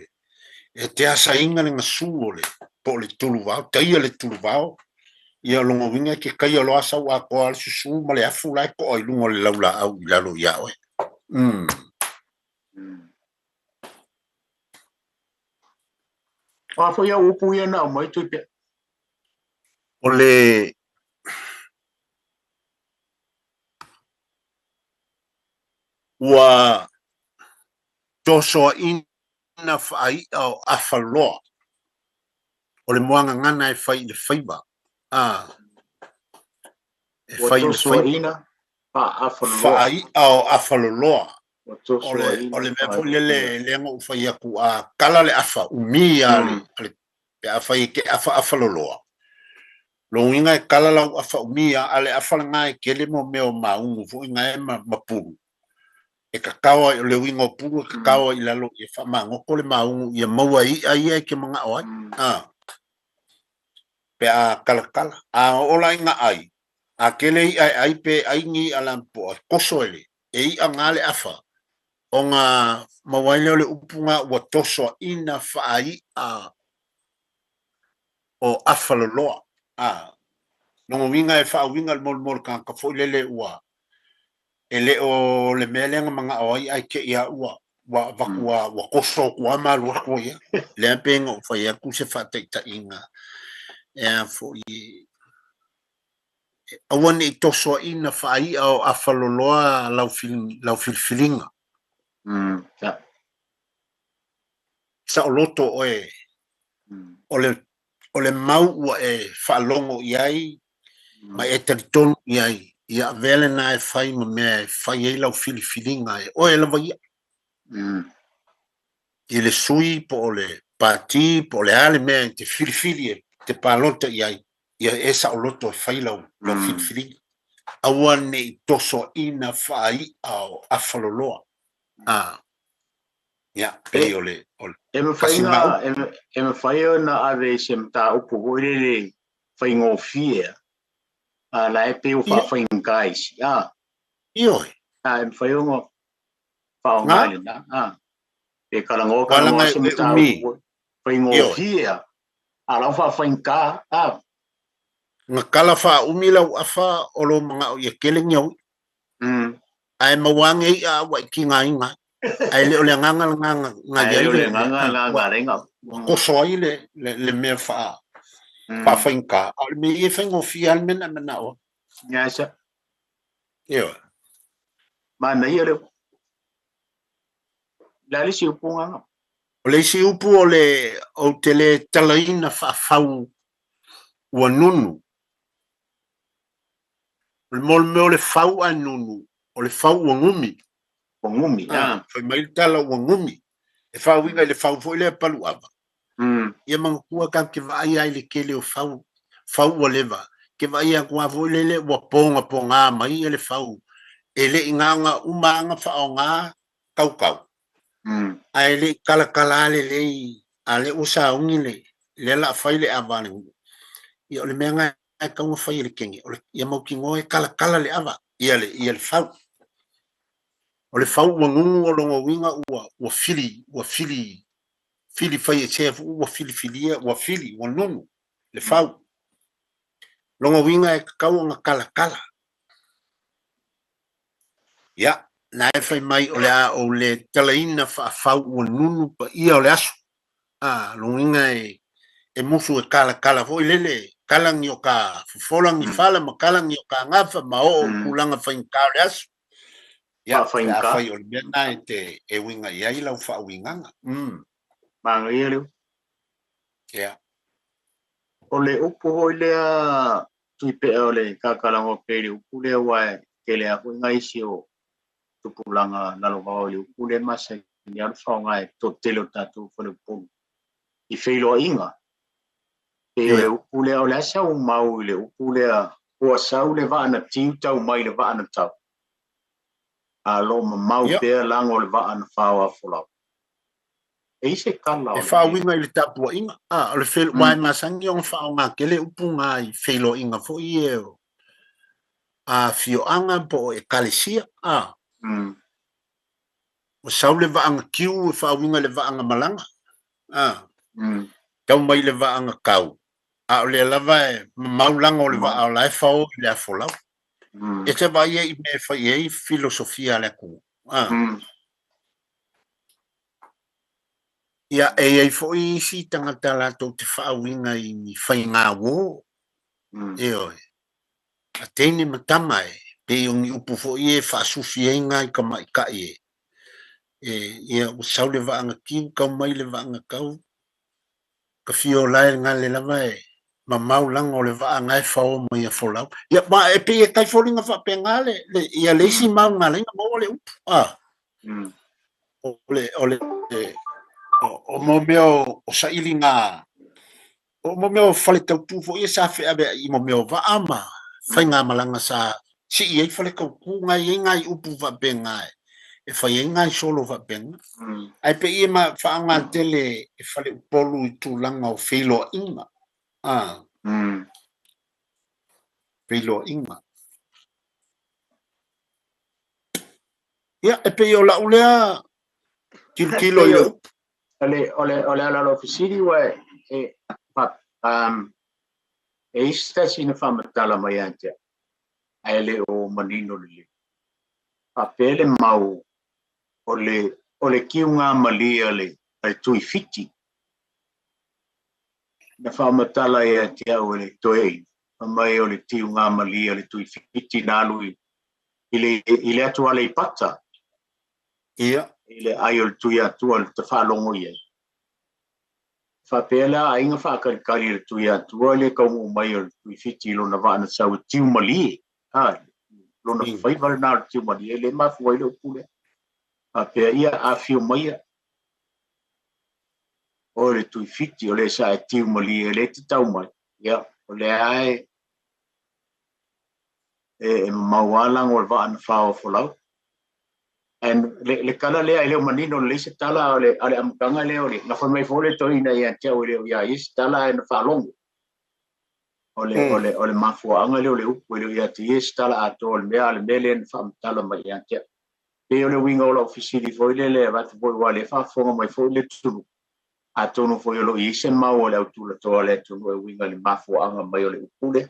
e te asa inga le ngasu o le po le tulu vau taia le tulu vau ia longo winga ke kai lo asa wa ko al susu ma le afu lai ko i lungo le laula au ila lo ia we a fo ia upu ia na mai tu pe o le wa toso ina fai au afaloa o le moanga ngana e fai le faiba e fai le faiba fai au afaloloa o le mea fo le ngo fai aku a kala le afa umi ale pe afa i ke afaloloa lo inga e kala lau afa umi ale afa nga e kele mo meo maungu fo inga e mapuru e kakawa o le winga o puru kakawa i lalo e fa mangoko le maungu ia maua ia ke mga oai pe a kala ola inga ai a kele ai pe ai ngi alampo koso ele e i angale afa o ngā mawaile o le upunga ua toso ina whaai o awhaloloa nongo winga e wha winga le mol ka fo lele ua e le o le melenga mga oi ai ke ia ua wa koso kua malu ako ia le apenga o whai aku se whateita inga e fo i awan i toso ina whaai o awhaloloa lau filfilinga sa o loto o le mau ua e whaalongo iai, ma e taritonu iai, ia vele na e whai ma mea e whai e lau filifilinga e o e lawa ia. I le sui po o le pati, po o le ale mea te filifili e te pālota iai, ia e sa o loto e whai lau filifilinga. Aua ne i toso ina whai au awhaloloa. Ia, pei o le kasimau. E me whainga na ave se mta upu hoire le whaingo fia. La e peo whainga kaisi. Ioi. E me whainga whaonga na. E kalango se mta upu whaingo fia. A lau whainga ka. Nga kala wha umila u awha o lo mga o ia keleng iau. Ai mawange i a wa ki ngā inga. Ai le o le nganga ai le o le nganga renga. Ko soi le mea wha whainga. A le me i e whaingo fia al mena mena o. Nga sa. Ioi. Mana i leo. Lali si upu nganga. O le si upu o te le talaina whaafau ua nunu. O le mole o le whau a nunu. O le whau ua ngumi. Ua ngumi, Whai mai tala ua ngumi. E whau inga le whau fo le palu ava. Ia mga kua kam ke vai ai le kele o whau. Whau ua lewa. Ke vai a kua fo le ua ponga mai e le whau. E le inganga umanga whao ngā kaukau. Ai le kala le a le usa ungi le la whai le avane. Ia o le mea ngai ai kaunga whai le kengi. Ia mau ki ngoe kala le ava. Ia le whau. O le whau ua ngungu o longa winga ua fili whai e chefu ua filia ua fili ua nunu. Le whau. Longa winga e kaunga kala. Ia. Na e whai mai o le talaina whaafau ua nunu pa ia o le asu. Longa e musu e kala fo lele kalangi o ka folangi fala ma kalangi o ka ngafa ma o kulanga whainka o le asu. Ia whai o le mena e winga iai lau wha winganga. Manga ia leo. Ia. O le upu hoi lea tuipea o le kakalango pere upu lea wae ke lea hui ngai si o tupulanga nalo wao le upu lea masa ni alu whaonga e to telo tatu whale upolu. I whailo inga. E o le upu lea o le asa o mau le upu lea ua sau le vaana tiu tau mai le vaana tau. A lo ma mau pea lango le vaana whaoa wholau. E se kala o e whaawinga i le tapua inga. O le whelo wai masangi o whaonga ke le upu ngā i whailo inga fo i e o. A whioanga po e kalesia. O sau le vaanga kiu e whaawinga le vaanga malanga. Tau mai le vaanga kau. A o le lava e maulanga o le vaa o lai whao i le afolau. E te vai e me whai e filosofia le ku. Ia e fo i si tangata la tau te whaawinga i ni whai ngā wō. E oi. A teine matama e. Pe ungi upu fo i e whaasufi e ngā i ka mai ka i e. Ia o sau le vaanga kiu kau mai le vaanga kau. Ka fio lai ngā le lava e. Ma mau lango le vaanga e whao mai a wholau. Ia ma e pe e kai whoringa whape ngā le. Ia leisi mau ngā le ngā mau le upu. O mo meo o saili ngā. O mo meo whale tau tūfo i sa whea bea i mo meo vaama. Whai ngā malanga sa si i ei whale kau kū ngai e ngai upu whape ngai. E whai e ngai solo whape ngai. Ai pe i ma whaanga tele e whale upolu i tūlanga o whilo inga. Whilo inga. Ia e pe i o la ulea kilo i upu. Ole ala lo fisiri wa e stasi na famatala mai ante ele o manino le apele mau ole kiunga malia le tui fiti na famatala e ante ole toi mai ole kiunga malia le tui fiti nalu ile atu ale pata ia ile ayol tuia tual te falongo ia Whapela a inga whakarikari le tui atua le kaumu mai o tui whiti lona vana sau tiu mali. Lona whaiwara nā tiu mali e le mafu ai le upule. Whapea ia a whio mai a. O le tui whiti o le sa e tiu mali e le te tau mai. Ia, o le ae e maualang o le vana whao wholau. And le kala lea leo manino le se tala ale amkanga leo le na fa mai fole to ina ia te o leo ia is tala en fa longo ole mafu anga leo le upu leo ia te is tala ato le mea le mele fa tala mai ia te pe ole winga ola ofisili foi le va te foi wale fa fonga mai foi le tu ato no foi lo isen ma ole autu le to le tu no winga le mafu anga mai ole upu le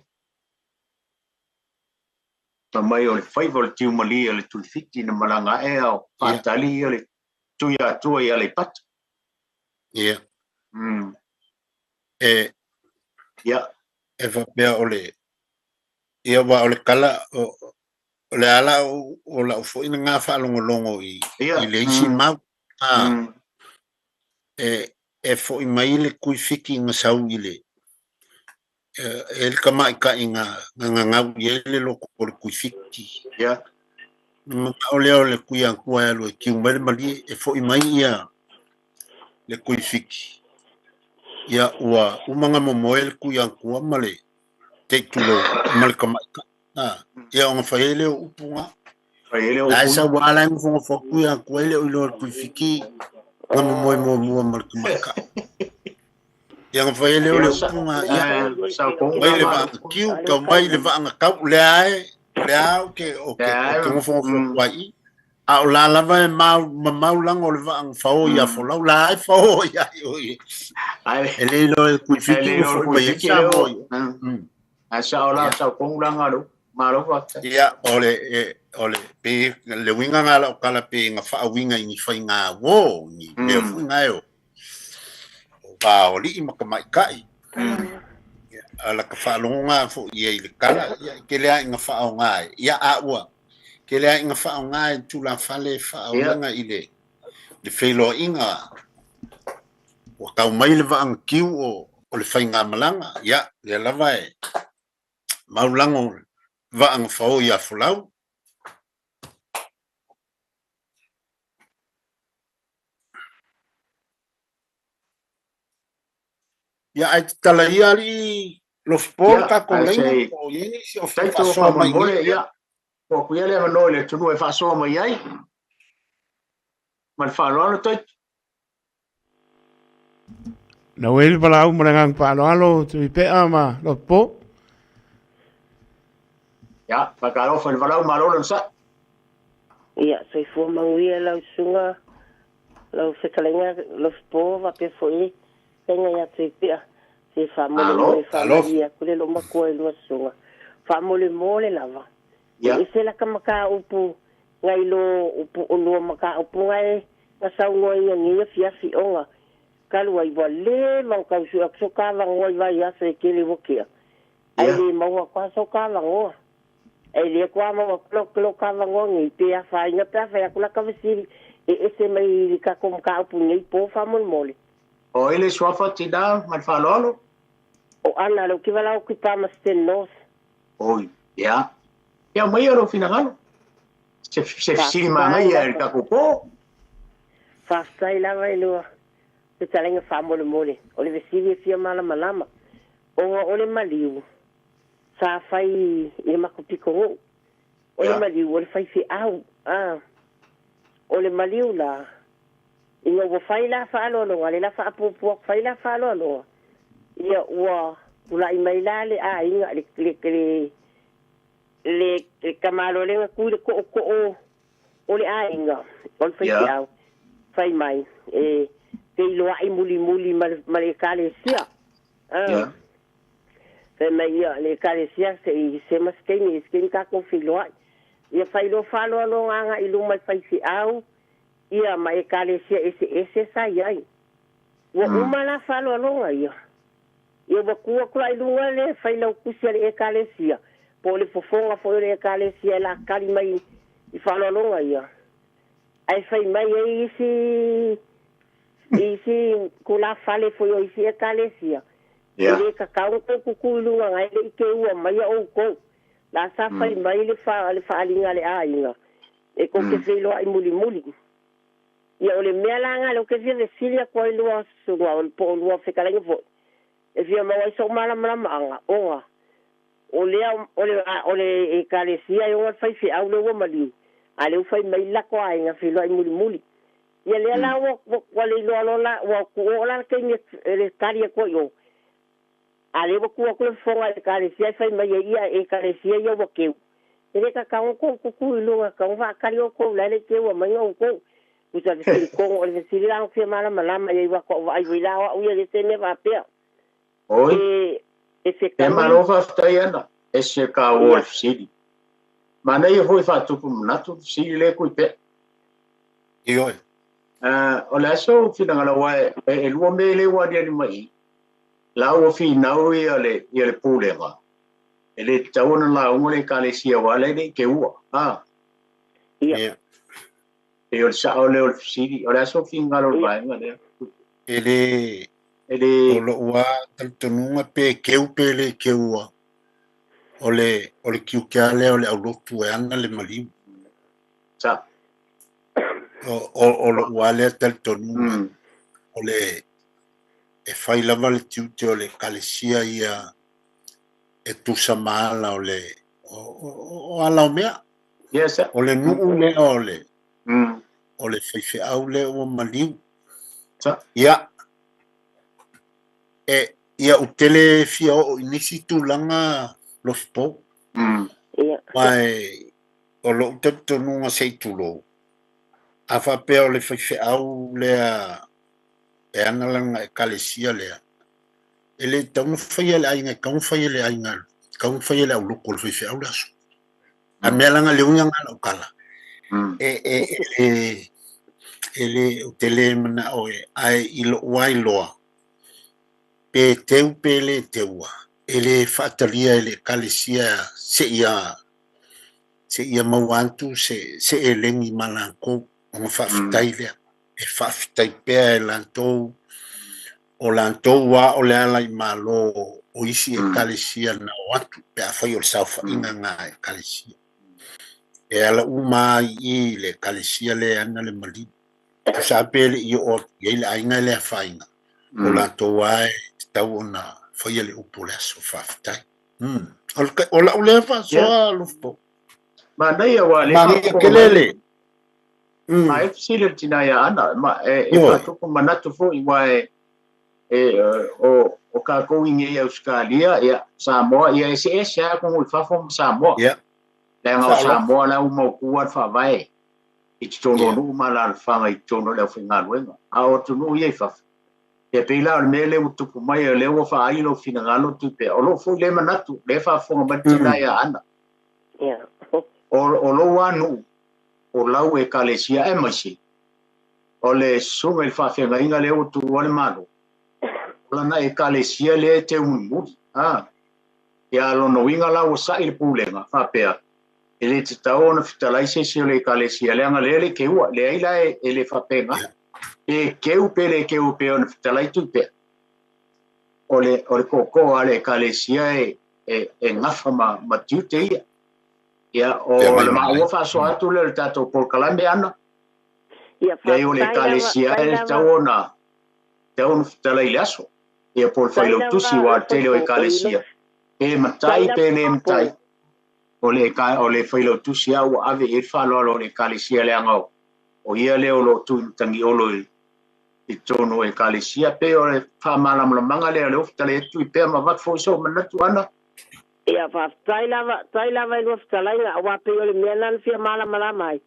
mai o le whaiva le tiu mali le tulifiti na malanga e au whatali le tuia atua i ale pata. Ia. E whapea ole ia wa ole kala o le ala o la ufo ina ngā whaalongolongo i le isi mau. E fo i mai le kui whiki ngā sau i le e le kamai ka inga ngau i le loko o le kui whiki. Ia. O leo le kui ankua e alo e kiu mai le mali e fo i mai ia le kui whiki. Ia ua umanga momoe le kui ankua ma le te tulo ma le kamai ka. Ia o ngā whae leo upunga. Ai sa wala ingo fonga fo kui ankua e leo i lo le kui whiki ngā momoe mua ma le kamai ka. Yang vai leo le upunga ia mai le va kiu ka mai le va nga kau le ai le au ke o mo fo wai a o la vai mau lang o le va ang fao ia fo la ai fao ia ele lo ku fiki fo mai ia mo a sa ola sa kong lang alo malo fa ia ole pe le winga nga la kala pe nga fa winga ni fa nga wo ni le fu nga yo ba o li makamai kai ala ka whaalonga fo ia i le kala ke lea inga whaonga ia a ua ke lea inga whaonga tu la whale whaonga i le whelo inga o kau mai le waanga kiu o le whainga malanga ia le lava e maulango waanga whao ia fulau ia ai tala ia li lo sport ka ko lenga o ini si o fa so mai ia o ku ia le no le tu no fa so mai ai mal fa lo to no el para un brangang pa lo tu pe ama lo po ia pa ka lo fa lo malo lo sa ia se fo mangia la sunga lo se kalenga lo po va pe foi tenga ya tsipia se famole famia kule lo makoi lo sunga famole mole lava ya se la kamaka upu ngai lo upu lo maka upu ngai na sau ngoi ngi fia fi onga kalu ai vale man ka su aksoka va ngoi va ya se kele vokia ai le mo kwa so ka va ngo ai le kwa mo klo ka va ngo ngi pe ya fa nga pa fa kula ka visi e se mai ka kom ka upu ngai po famole mole o ele swafa tida mal falolo o ana lo que va la ocupar más tenos oi ya mai ro finagalo se fisi manga ia el kakupo fa sai la vai lo te talenga famole mole o le visi fia mala malama o le maliu sa fai e makupiko o le maliu o le fai fi au o le maliu la ia o fai la fa lo le la fa pu fai la fa lo ia o ula i mai la le a inga le kamalo le ku le ko o le a inga on fai au fai mai te lo ai muli mal kale sia fe mai ia le kale sia se mas keni skin ka ko filo ia fai lo fa lo anga i lu mai fai fi au ia mai kale sia ese sai ai wa umala falo longa ia ba ku ai lunga le fai lo kusia le kale sia po le fofonga fo le kale sia la kali mai i falo longa ia ai fai mai isi ko la fale foi o isi kalesia ile ka kau ko kulunga ngai le ke ua mai o ko la sa fai mai le fa alinga le ainga e ko ke filo ai muli ia ole mea langa lo ke via silia ko i lua sunga o po lua fekalenga fo e via mai so mala anga oa ole e kalesia yo fai fi au le mali ale fai mai la ko ainga filo ai muli ia le la wa le lo la wa ko la ke ni le taria ko yo ale wa ko fonga le kalesia fai mai ia e kalesia yo wa ke ele ka ka ko lu ka va kario ko la le ke wa mai o ko usa de ko o le siri la ko mala ia wa ko vai la wa ia de tene va pe oi e malo fa taiana esse ka o siri mana ia foi fa tu natu siri le ku pe io o le aso fina ngala wa e lu me le wa dia ni mai la o fina o ia le puleva ele tauna la o le kalesia wa le ke ua ia e o sa o le o siri o le aso fina ngala wa ngale ele o lo wa tantunga pe le ke ua ole kiukale ole au lotu e ana le mali sa o lo wale tantunga ole e fai lava le tiute o le kalesia ia e tusa maala o ala o mea yes o le nuu lea o le feifeau lea ua maliu ia ia utele fia o inisi tulaga lofipou mai o lo'u tatonuga seitulou afa pea o le feifeau lea e ana laga e kalesia lea e le tauna faia le aiga kauna faia le aiga kauna faia le auloko o le feifeau le aso a mea laga leuga galau kala ele utele mana o ai i lo'u ai loa pe teu pele teua ele fatalia ele kalesia se ia mauantu se elengi malanko o fafitai lea e fafitai pea e lantou o lantou wa o le ala i malo o isi e kalesia na o atu pe a fai o le saufaʻiga ga e kalesia e ala uma i le kalesia le ana le maliu o sa pe leʻi o iai le aiga le afaiga o latou ae tau ona faia le upu le aso faafetai o la'u lea fa'asoa lofo manai wa le kelele ai sile tina ya ana ma e fa manatu fo i wa o ka ko inge ya Australia ya Samoa ya ese ya ko fa fo Samoa ya le nga Samoa la mo ku fa vai i tono no mala fa ngai tono le fa ngalwenga a o tono ye fa e pe la me le tu ku mai le o fa ai lo fina ngalo tu pe o lo fo le manatu le fa fo matina ya ana o lo anu o lau e kalesia e masi o le sunga il fa fenga inga le o tu o le malo o lana e kalesia le te unmuri ia lo no inga la o sa il pulenga fa pea ele te tau na fitalai se le kalesia le anga le ke ua le aila e le fa penga e ke u pe on fitalai tu pe o le koko ale kalesia e ngafa ma tiute ia ia o le ma fa so atu le tato por kalambe ana ia o le kalesia e taona fitalai laso ia por failo tusi wa tele o kalesia e matai pe le matai o le failo tusi au ave e fa lo le kalesia le anga o ia le o lo tu tangi o lo i tono e kalesia pe o le fa mala manga le fitalai tu pe ma va fo so manatu ana ia fa tailava lo fitalai wa pe o le melan fia mala mai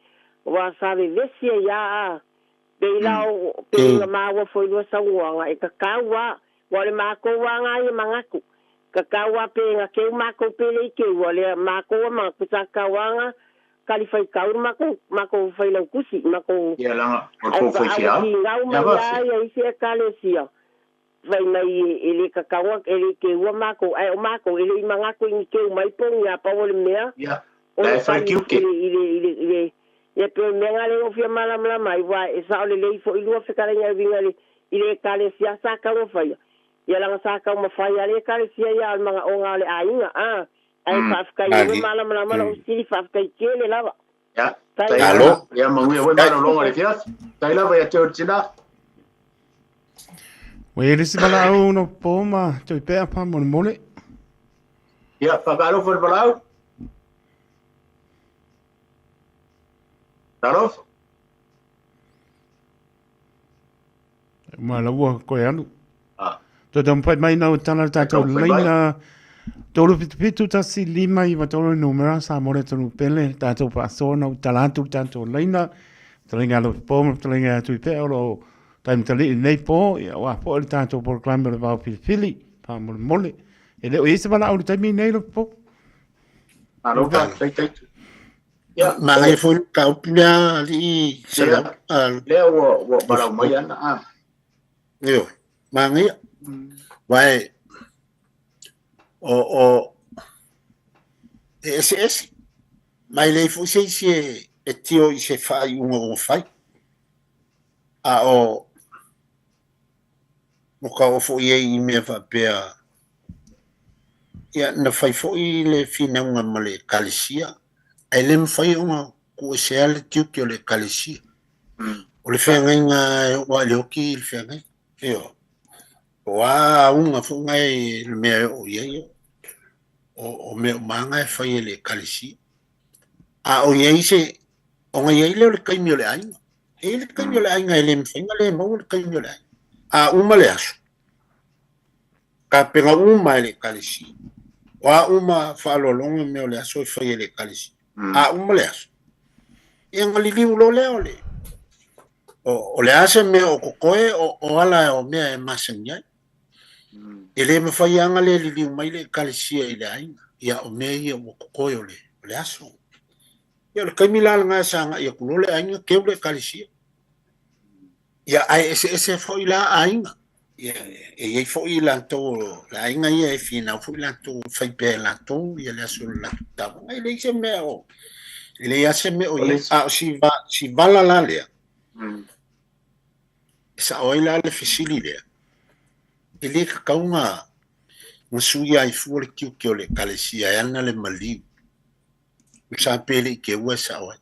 wa sabe vesia ya peilao pe ma wa foi lo saua e kakawa wa le mako wa ngai mangaku kakawa pe nga ke mako pe le ke wa le mako ma kusakawanga kalifai kaur mako fai lo kusi mako ia langa ko foi fia ya isi kalesia vai mai ele kakawa ele ke wa mako ai o mako ele mangaku ni ke mai pon ya pa le mea ia la fai kiuke ile e pe menga le ofia mala mai wa e sa le fo ilu fe kala vinga le le kalesia sa ka lo fai ia la sa ka ma fai ale kalesia ia mga o ngale ainga ai fa kai mala mala o sili fa kai kele lava ya talo ya mangu ya mana lo ngale fias tai lava ya churchina we le si bala au no poma to pe pa mo mole ya pa galo for balau talo ma la wo ko anu to dom pai mai na tana ta to leina to lu pitu ta si lima i va to lo numero sa mo le to pele ta to pa so na talantu tanto leina to lenga lo pom to lenga tu pe lo time tali nei po wa po il tanto por clamber va fili pa mo mole e le o ese bala au time nei lo po alo tai ya ma ai fu ka upia li sala le wo bala mai ana yo ma ngi vai o esse mai le fu se e tio se fai un fai a o mo ka o fu i me fa pe ya na fai fu i le fina una male kalisia ele me fai una ku se ale tio que le kalisia o le fenga wa le oki le fenga yo wa unga fu ngai me o ye o me manga fai le kalisia a o ye se o ngai le kai mi le ai ele kai mi le ai ngai le fenga le mo le kai mi le a uma le aso ka penga uma le kalisia wa uma fa lo longa me le aso fai le kalisia a uma le aso e ngali li lo le ole o le ase me o kokoe o ala o me e masanya ele me fai anga le li mai le kalisia ile ai ya o me ia o kokoe o le aso ya le kamila nga sanga ia kulo le ai ke le kalisia ya ai ese foi la ai ya e foi la to la ai nga ia fina foi la to fai pe la to ia le aso la ta ai le se me o ele ia se me o a si va la le sa oila le fisili le ele ka kaunga musuia i fu le kiu le kalesia ana le mali sa pele ke wa sa wa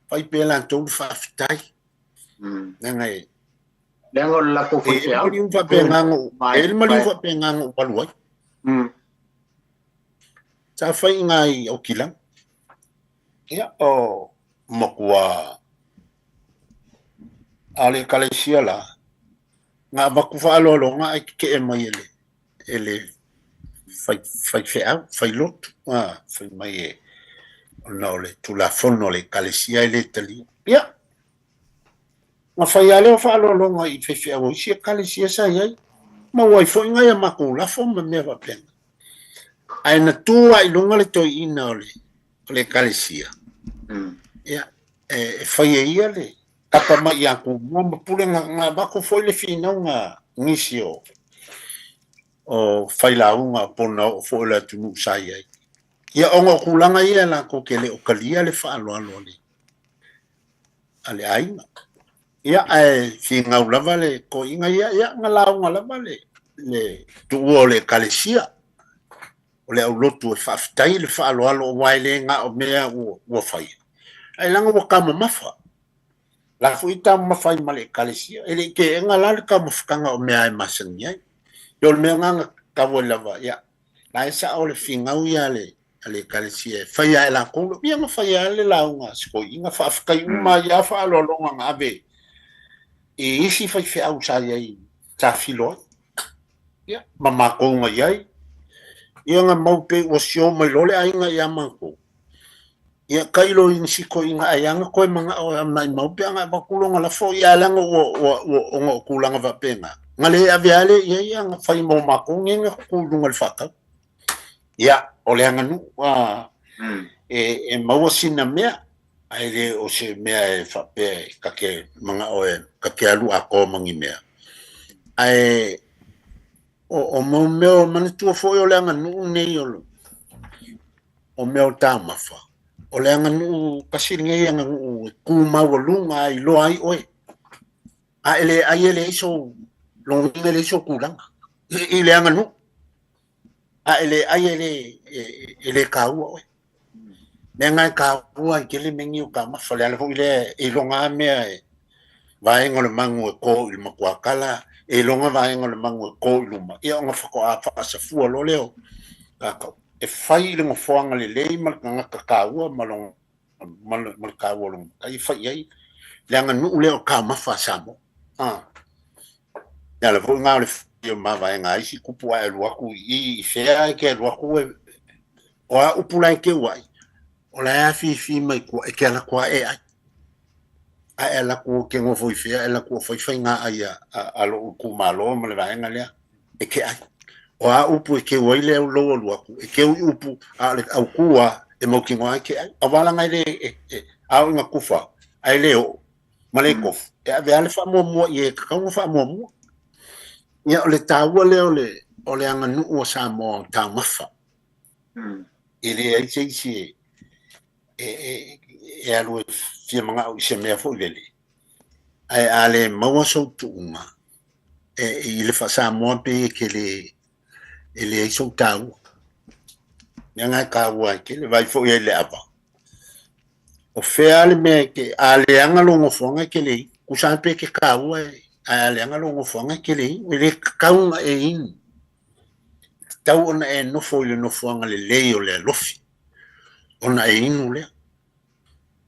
fai pela to fa fitai ngai lengo la ko fu sia ele fa pengango ele mali fa pengango palwa sa fai ngai o kilang ya o makwa ale kalesia la nga baku fa lo nga ke e mai ele fai lot fai mai no le tu la fono le kalesia ele tali ya nga fai ale fa lo nga i fe o si kalesia sa ye ma wai fo nga ya maku la fo me va pen ai na tu ai lunga le to ina le kalesia ya fai ia le apa mai aku mo pule nga ba ko foi le fina nga ngisio o fai la unga pona fo la tu sai ai ia onga kulanga ia la ko kele o kalia le fa lo le ale ai ia ai finga ula vale ko inga ia nga la unga la vale le tu o le kalesia o le lotu fa ftai le fa lo wai le nga o mea o fai ai langa o kama mafa la fuita mafai male kalesia ele ke ngala ka mafkanga o mea masanya yo me nga ka vola va ya la esa o le fingau ya le kalesia fa ya la ko ya mafai ya le la nga sko inga fa kai uma ya fa lo nga ave e isi fa fe au sa ya ta filo ya mama ko nga ya nga mau pe o sio mai lole ai nga ya manko ia kailo in siko inga ayanga koe manga o mai mau pe anga bakulonga la fo ia langa o kulanga va pena ngale aviale ia nga fai mo mako ngenga kulunga faka ia ole anga nu e mau sina mea ai o se mea fa pe kake manga o kake alu ako mangi mea ai o mo meo mani tu fo yo le anga nu nei o meo tamafa o le anga nu kasi nge anga ku maulunga i lo ai oi ele iso long ele iso kulang ile anga no ele kaua we menga kaua kele mengi o kama fale ala fo ile longa me vai ngol mangu ko il makwakala longa vai ngol mangu ko luma ia nga fako a sa fu lo leo ka e fai le ngofoanga le mal nga kaua malong mal kaua long ai fai ai langa nu leo kama fa samo ya la fo nga le yo ma vai nga isi kupu ai lo ku I fea ke lo ku o a upula ke wai o la fi mai ko e ke la kwa e ai a la ku ke ngo foi fea la ku foi nga ai a lo ku malo me le vai nga le e ke ai o a upu ke wai le lo ku e ke upu a le au kuwa e mo ki ngwa ke ai a wala nga le a nga kufa ai leo malekov e ave ale fa mo ye ka ngo fa mo ia o le tāua leo o le anga nuu o Samoa o tā mafa. I le ai isi e alu e fia manga o se mea fo lele. Ai ale maua sau tuunga. I le fa Samoa pe ke le ai sau tāua. Nanga ka ua ke le vai fo le apa. O fea ale mea ke ale anga longo fonga ke le kusan pe ke ka ua ale anga longo fonga ke le kaunga e in tau ona e nofo le nofo anga le leo le lofi ona e inu le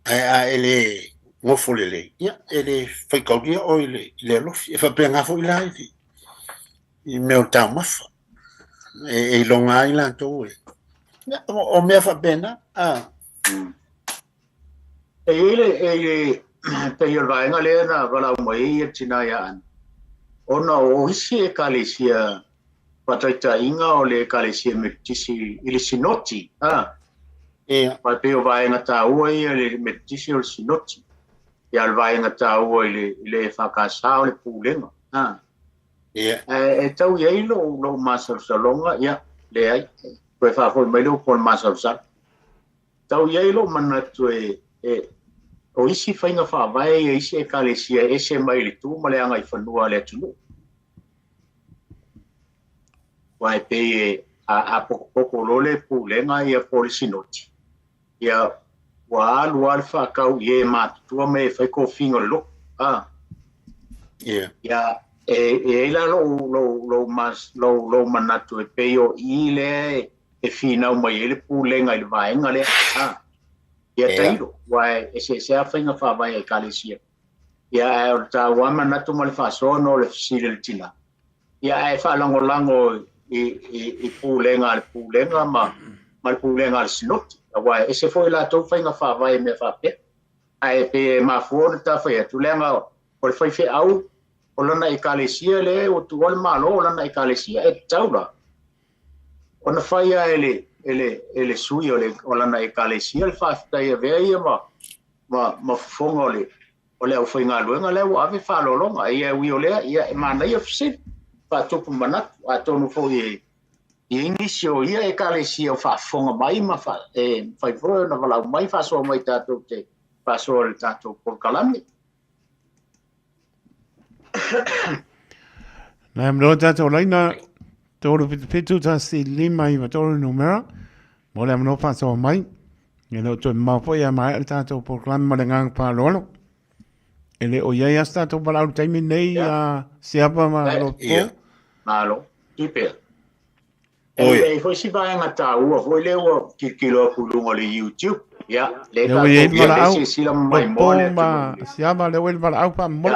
a ele ngofo le ia ele fai kauria o le lofi e fa penga fo ila I me o ta mafa e longa ila to o me fa pena ele pe yo vai nga le na wala mai e tina ya an ona o isi e kalesia pataita inga o le kalesia metisi ile sinoti pa pe o vai nga ta o le metisi o sinoti ya vai nga ta o le fakasa o le pulenga e tau ye lo masal salonga ya le ai pe fa fo mai lo por masal sal tau ye lo manatu o isi whainga whawai e isi e kalesia e se mai le tū ma le anga I whanua le tunu. Wai pe a poko lole pūlenga I a polisi noti. Ia wa alu al whakau I e mātutua me e whaiko whinga lo. Ia e la lo manatu e peo I le e whinau mai e le pūlenga I le vaenga le. Ia tairo, wai e se a whainga whawai e kalesia. Ia e ta wama natu ma le whasono le fisile le tina. Ia e whalango I pūlenga ma le pūlenga le sinoti. Wai e se foi la tau whainga whawai me whapea. Ai pe mafuona ta whai atu lenga o le whai au o lana e kalesia le o tu ole malo o lana e kalesia e taula. Ona whai a ele sui o lana e kalesia le whaftai e vea ia ma fonga o le au whainga luenga le o ave whalolonga ia ui o lea ia e mana ia whasin whatupu manatu a tonu fo I inisio ia e kalesia o whafonga mai ma whaifoe na walau mai whasoa mai tātou te whasoa le tātou porkalami. Nā mro tātou laina tōru pitu tā si lima I wa tōru numera mo le amno whasoa mai e lo tō mawho ia mai al tātou porkalami ma le ngang pālolo e le o iai as tātou palau taimi nei a siapa ma lo po malo tipea e foi si vai ngata ua foi le o kilo pulunga le YouTube ya le ka ko si la mai mo le siapa le wel palau pa mo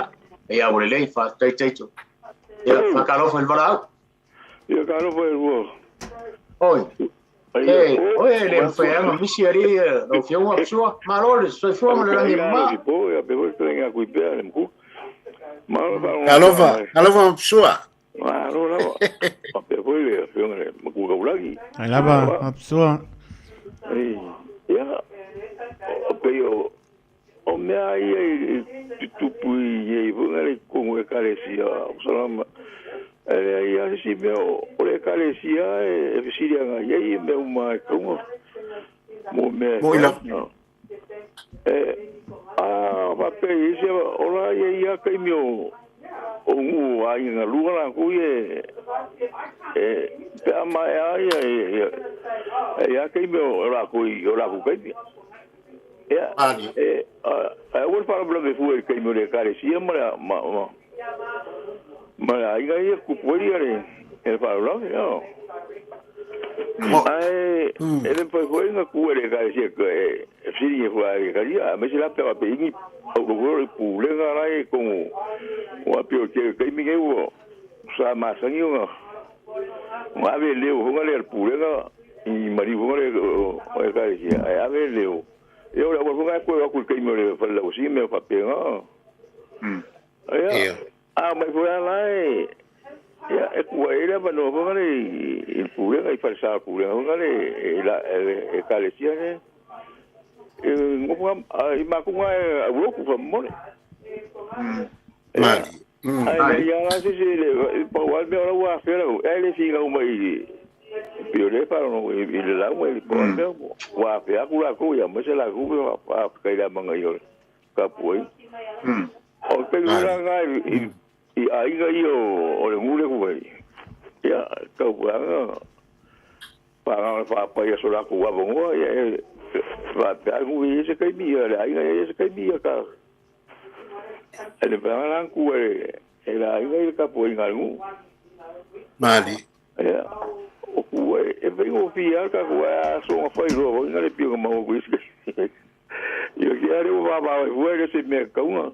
ya o le fa tai ya fa calo foi palau ya calo foi o oi oi le foi a misi ali o fio uma pessoa malo foi forma le anima poi a pegou que venga qui per mu malo alova pessoa malo a pegou le fio le mu ga ulagi alava pessoa ya o peo o me ai tupu e vungale com e kalesia salama ele ia si meu o le kalesia e visiria nga ia me uma como mo me a va pe ise ora ia kai meu ngu ai nga lua la ku e pe ama ya ke me ora ku kai ya wol para blog fu e kai me le kare si ma ai ga ia ku pori are e para blog yo ai ele foi nga ku le kare si e si fu ai ka ia me si la pe pe ni o pu le nga rai con o pio que mi que o sa ma sangi o ma ve le o nga le pu le nga i mari o le o ka si ai ave le o eu la vou nga ko que mi le fa la si me fa pe nga mas foi lá e ku ele va no nga le il pu le nga i fa sa pu le nga le e ka le si ne ngopam i ma ku nga a wo ku fa mo ai ya la si le pa wa me ora wa fera ele si ga mai pio le para no il la mo il po me wa fe a ku la ku ya me se la ku pa ka ila manga yo ka poi o te la ga i ai ga yo o le mule ku ai ya ka wa pa ya so la ku wa bo ya va pe ku i se kai mi ya ai ga se kai mi ka ele para ku e la ai ka poi ga ngu mali ya o e vengo via ka ko so fa ro nga le pio ma o wis io che ero va vuoi se me ka una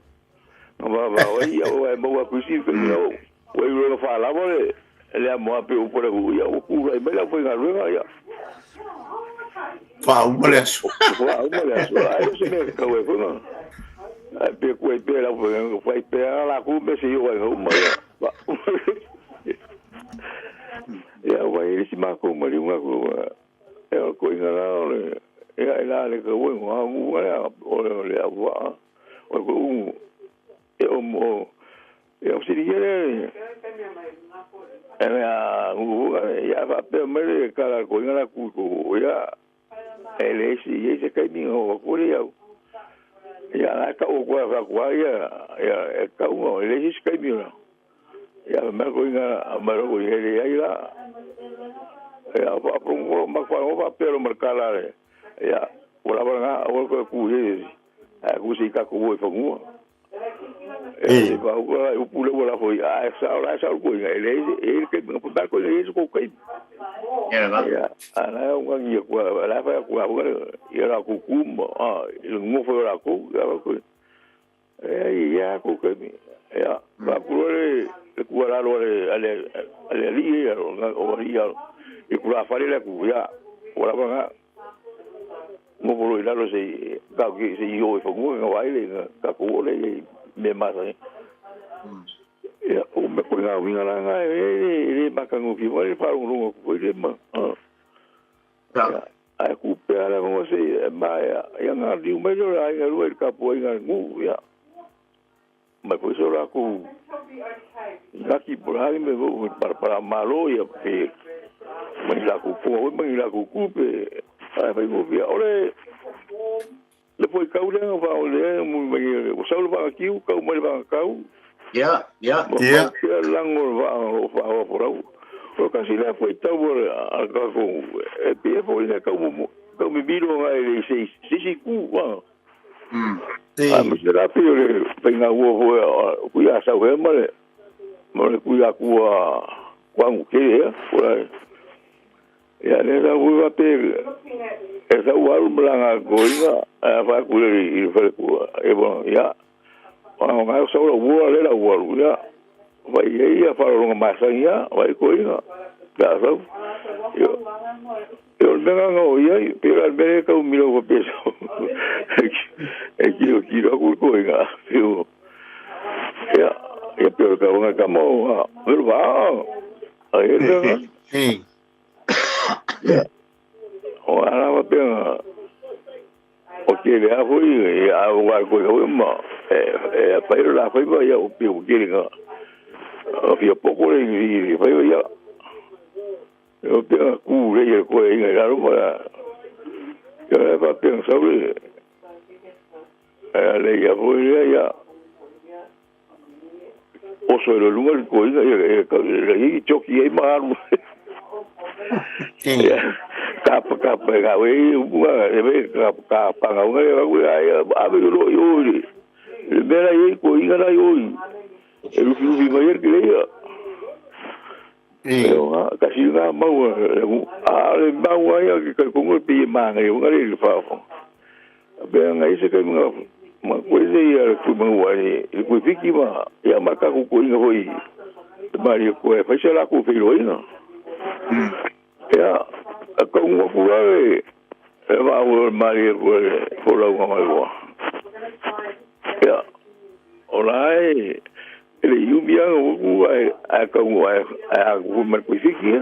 va io mo ku si ko io o ro fa la vole le mo pe o por o o ku e me la foi ga ro ya fa o mole so ai se me ka o no pe ku e pe la foi pe la ku me se io o ma ya vai si ma ko mari nga ko ko nga la la le ko wa o le wa o ko mo si diere ya va pe me ka ko nga la ku ko ya ele si se kai mi o ko ya la ka o ko ya ka o ele si kai mi ya me ko nga ma ro ye ya ya pa pro ma pa pero marcala ya ora nga o ko ku ye ku si ka ku fo ngu ba o pule ora fo ya sa ko nga ele ke me pa ko ye ko kai ya ana o nga ye ko la fa ku ya ra ku mo ngu fo ra ku ya ko kai ya ba ku kuara lo ale ali o ria e kura fare la ku ya ora ba mo bolo ila lo se ka ki se yo fo mo nga baile ka ko le me ma sa ya o me ko nga winga la nga e ba ka ngo ki mo le fa un lungo ko le ma ya ai ku pe ala mo se ma ya nga di un medio la nga lo el capo nga ngu ya ma ko so la ku laki porari me vou para malo ya pe mai la ku pe ai vai mo via ore le foi kaule no va ole mu mai o saulo va aqui o kau mai va kau ya lango va o porau o kasi le foi tau a ka ko e pe foi le kau me miro ai se ku va mas era pio le venga o cuia sa o mole mole cuia cua quangu que é por aí ya le da uva pe esa uaru blanga goinga va cu le fa cu e bon ya o nga so lo uva le la uaru ya vai ia fa lo masa ya vai coinga ya so eu não ia pero al ver que un miro peso quiero coinga eu ya pero que una cama va aí sim o ana va pena o que le foi a o coisa uma pero la foi vai o pio que ele o pio pouco ele vai ya eu tenho cu le coinga la rumba eu va pensar sobre le ya foi ya o poso lo lunga ko i choki e maru ka ga we ka nga we a be lo yo bera i ko i gara yo e lu fi mai ke le ka si ga mau le mau ya ke ko mo pi manga yo ngare fa be nga ise ke ma ko ya ku mo wa ni ku fiki ma ya ma ka ko inga hoi mari ko e fa la ku fi roina ya ko mo fu e va o mari ko la wa ya olai ele yumia o a ka mo a ku ma ku fiki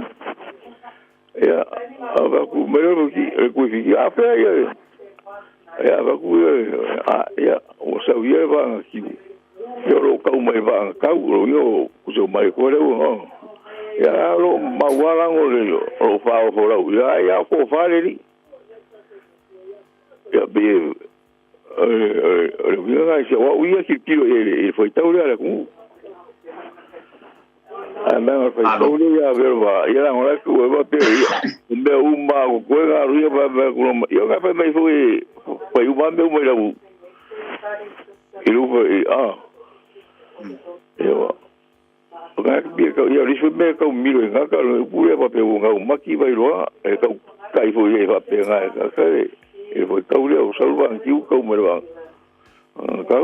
ya ava ku me ku fiki a fa ya va ku ya o sa vie va ki yo lo ka mai va ka yo ku so mai ko le o ya lo ma wala ngo le o fa o la ya ko fa le ya be yo ga se wa uia ki kilo e foi tau le ku anda foi tau le ya verba ya la ora ku va pe me uma ko ga ru va yo ga fa mai foi foi uma meu mai la eu eu ga bi ka eu riso me ka miro nga ka lo pu e pa pe nga maki vai lo e ka kai foi e pa pe nga ka e foi ka u le o salva ki u ka me va ka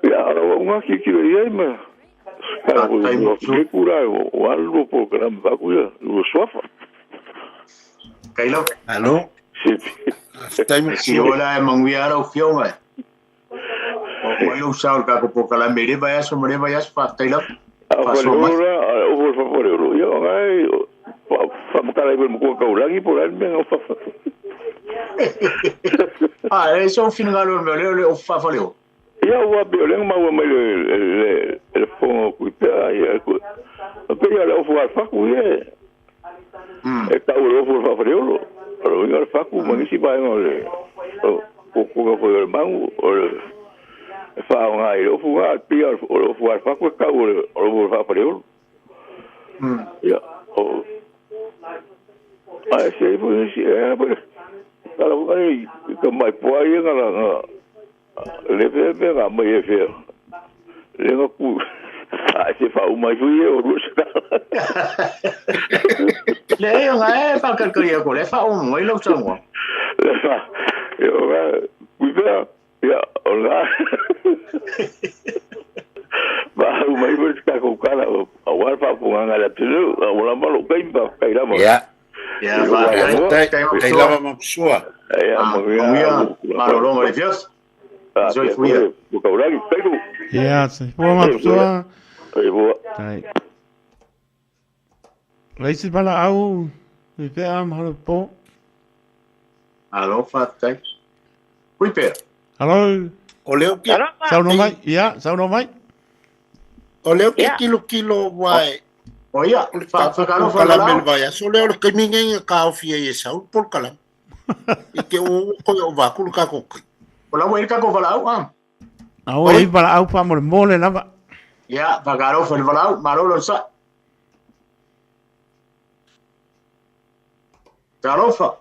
ya lo nga ki ki e me ka o ke cura o algo programa va ku lo sofa Kailo Alô? Si hola manguiara o fioma o eu usar ka ko kala mere vai aso mere vai as fa Kailo ora o por favor yo ai fa mo kala mo ko ka ulangi por al me eso finalo me le o fa faleo ya wa bioleng ma wa mai le fo ku ta ya ku pe ya lo fo fa ku ye ta o fo fa faleo pero venga fa ku ma si vai no le o ko ko el mangu o fa nga o fo a pi o fo fa ku ka o fa faleo ya o ai sei por si é para o ai que mai poi nga le bebe ga mai fe le no ku se fa o mai fui o rusa le nga e fa ka koria ko le fa o mai lo tsango yo ga ku ya ola ba o mai ver ka ko kala o wa fa ko nga la tulu o la malo kai ba kai la mo ya kai la ma sua ya mo ya ma lo le fios Soy fuia. Vocabulario, pero. Ya, se forma pessoa. Aí boa. Ai. Leisi bala au. Me pe am halo po. Alô, fatai. Fui pe. Alô. O leo que Sau no mai. Ya, sau no mai. o leo que kilo vai. Oia, fa kalo fa la mel vai. So leo que ninguém ka ofia e sau por kala. E que o ko va ku ka ko. Ola mo ka ko falau Au e bala au pa mo mole lava. Ya, fa kalo fa falau, marolo sa. Tarofa.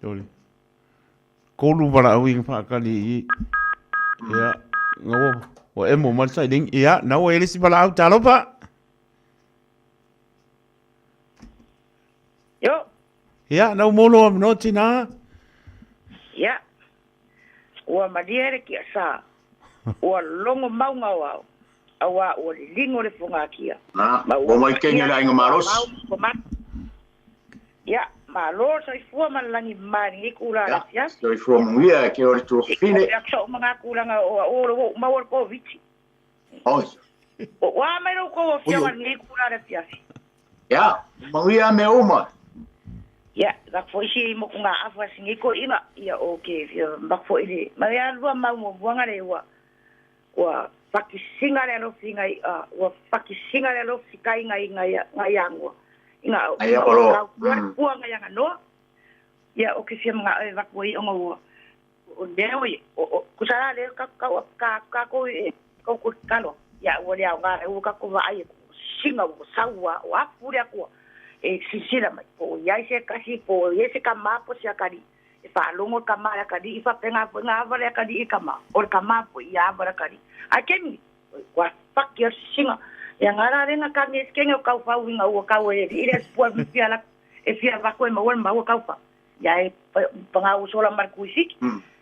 Dole. Kolu bala au ing pa kali. Ya, ngawo. O e mo mal sai ding. Ya, na o ele si bala au tarofa. Yo. Ya, na molo no tina. Ya. Ua madiere ki asa. Ua longo maunga wao. Awa ua lingo le funga kia. Na, o mai kenga la inga maros. Ya, ma lo sai fua malangi mari ni kula la sia. Sai fua muia ke ori tu fine. Ya so mga kulanga o mawar ko vici. Oi. O wa mai ro ko fia ni kula la sia. Ya, muia me uma. Ya, dak foi si mo kunga afa singi ko ina ya okay fia bak foi ni. Ma ya lua ma mo buanga le wa pakisinga le lo fingai wa pakisinga le lo fikai ngai angwa. Inga aya oro buanga yang no. Ya okay fia mga bak foi o o deoi o kusala le ka ko ko kalo ya o le nga o ka ko vai singa o sawa o apu le ko e sisila mai o ya se kasi po ye se kama po se kali e fa longo kama la kali e fa penga vale kali e kama o kama po ya vale kali a kemi kwa fakir singa yang ara renga kami skenga ka fa winga o ka o ile po mi fiala e fia va ko ma wol ma o ka fa ya e panga o sola markuisi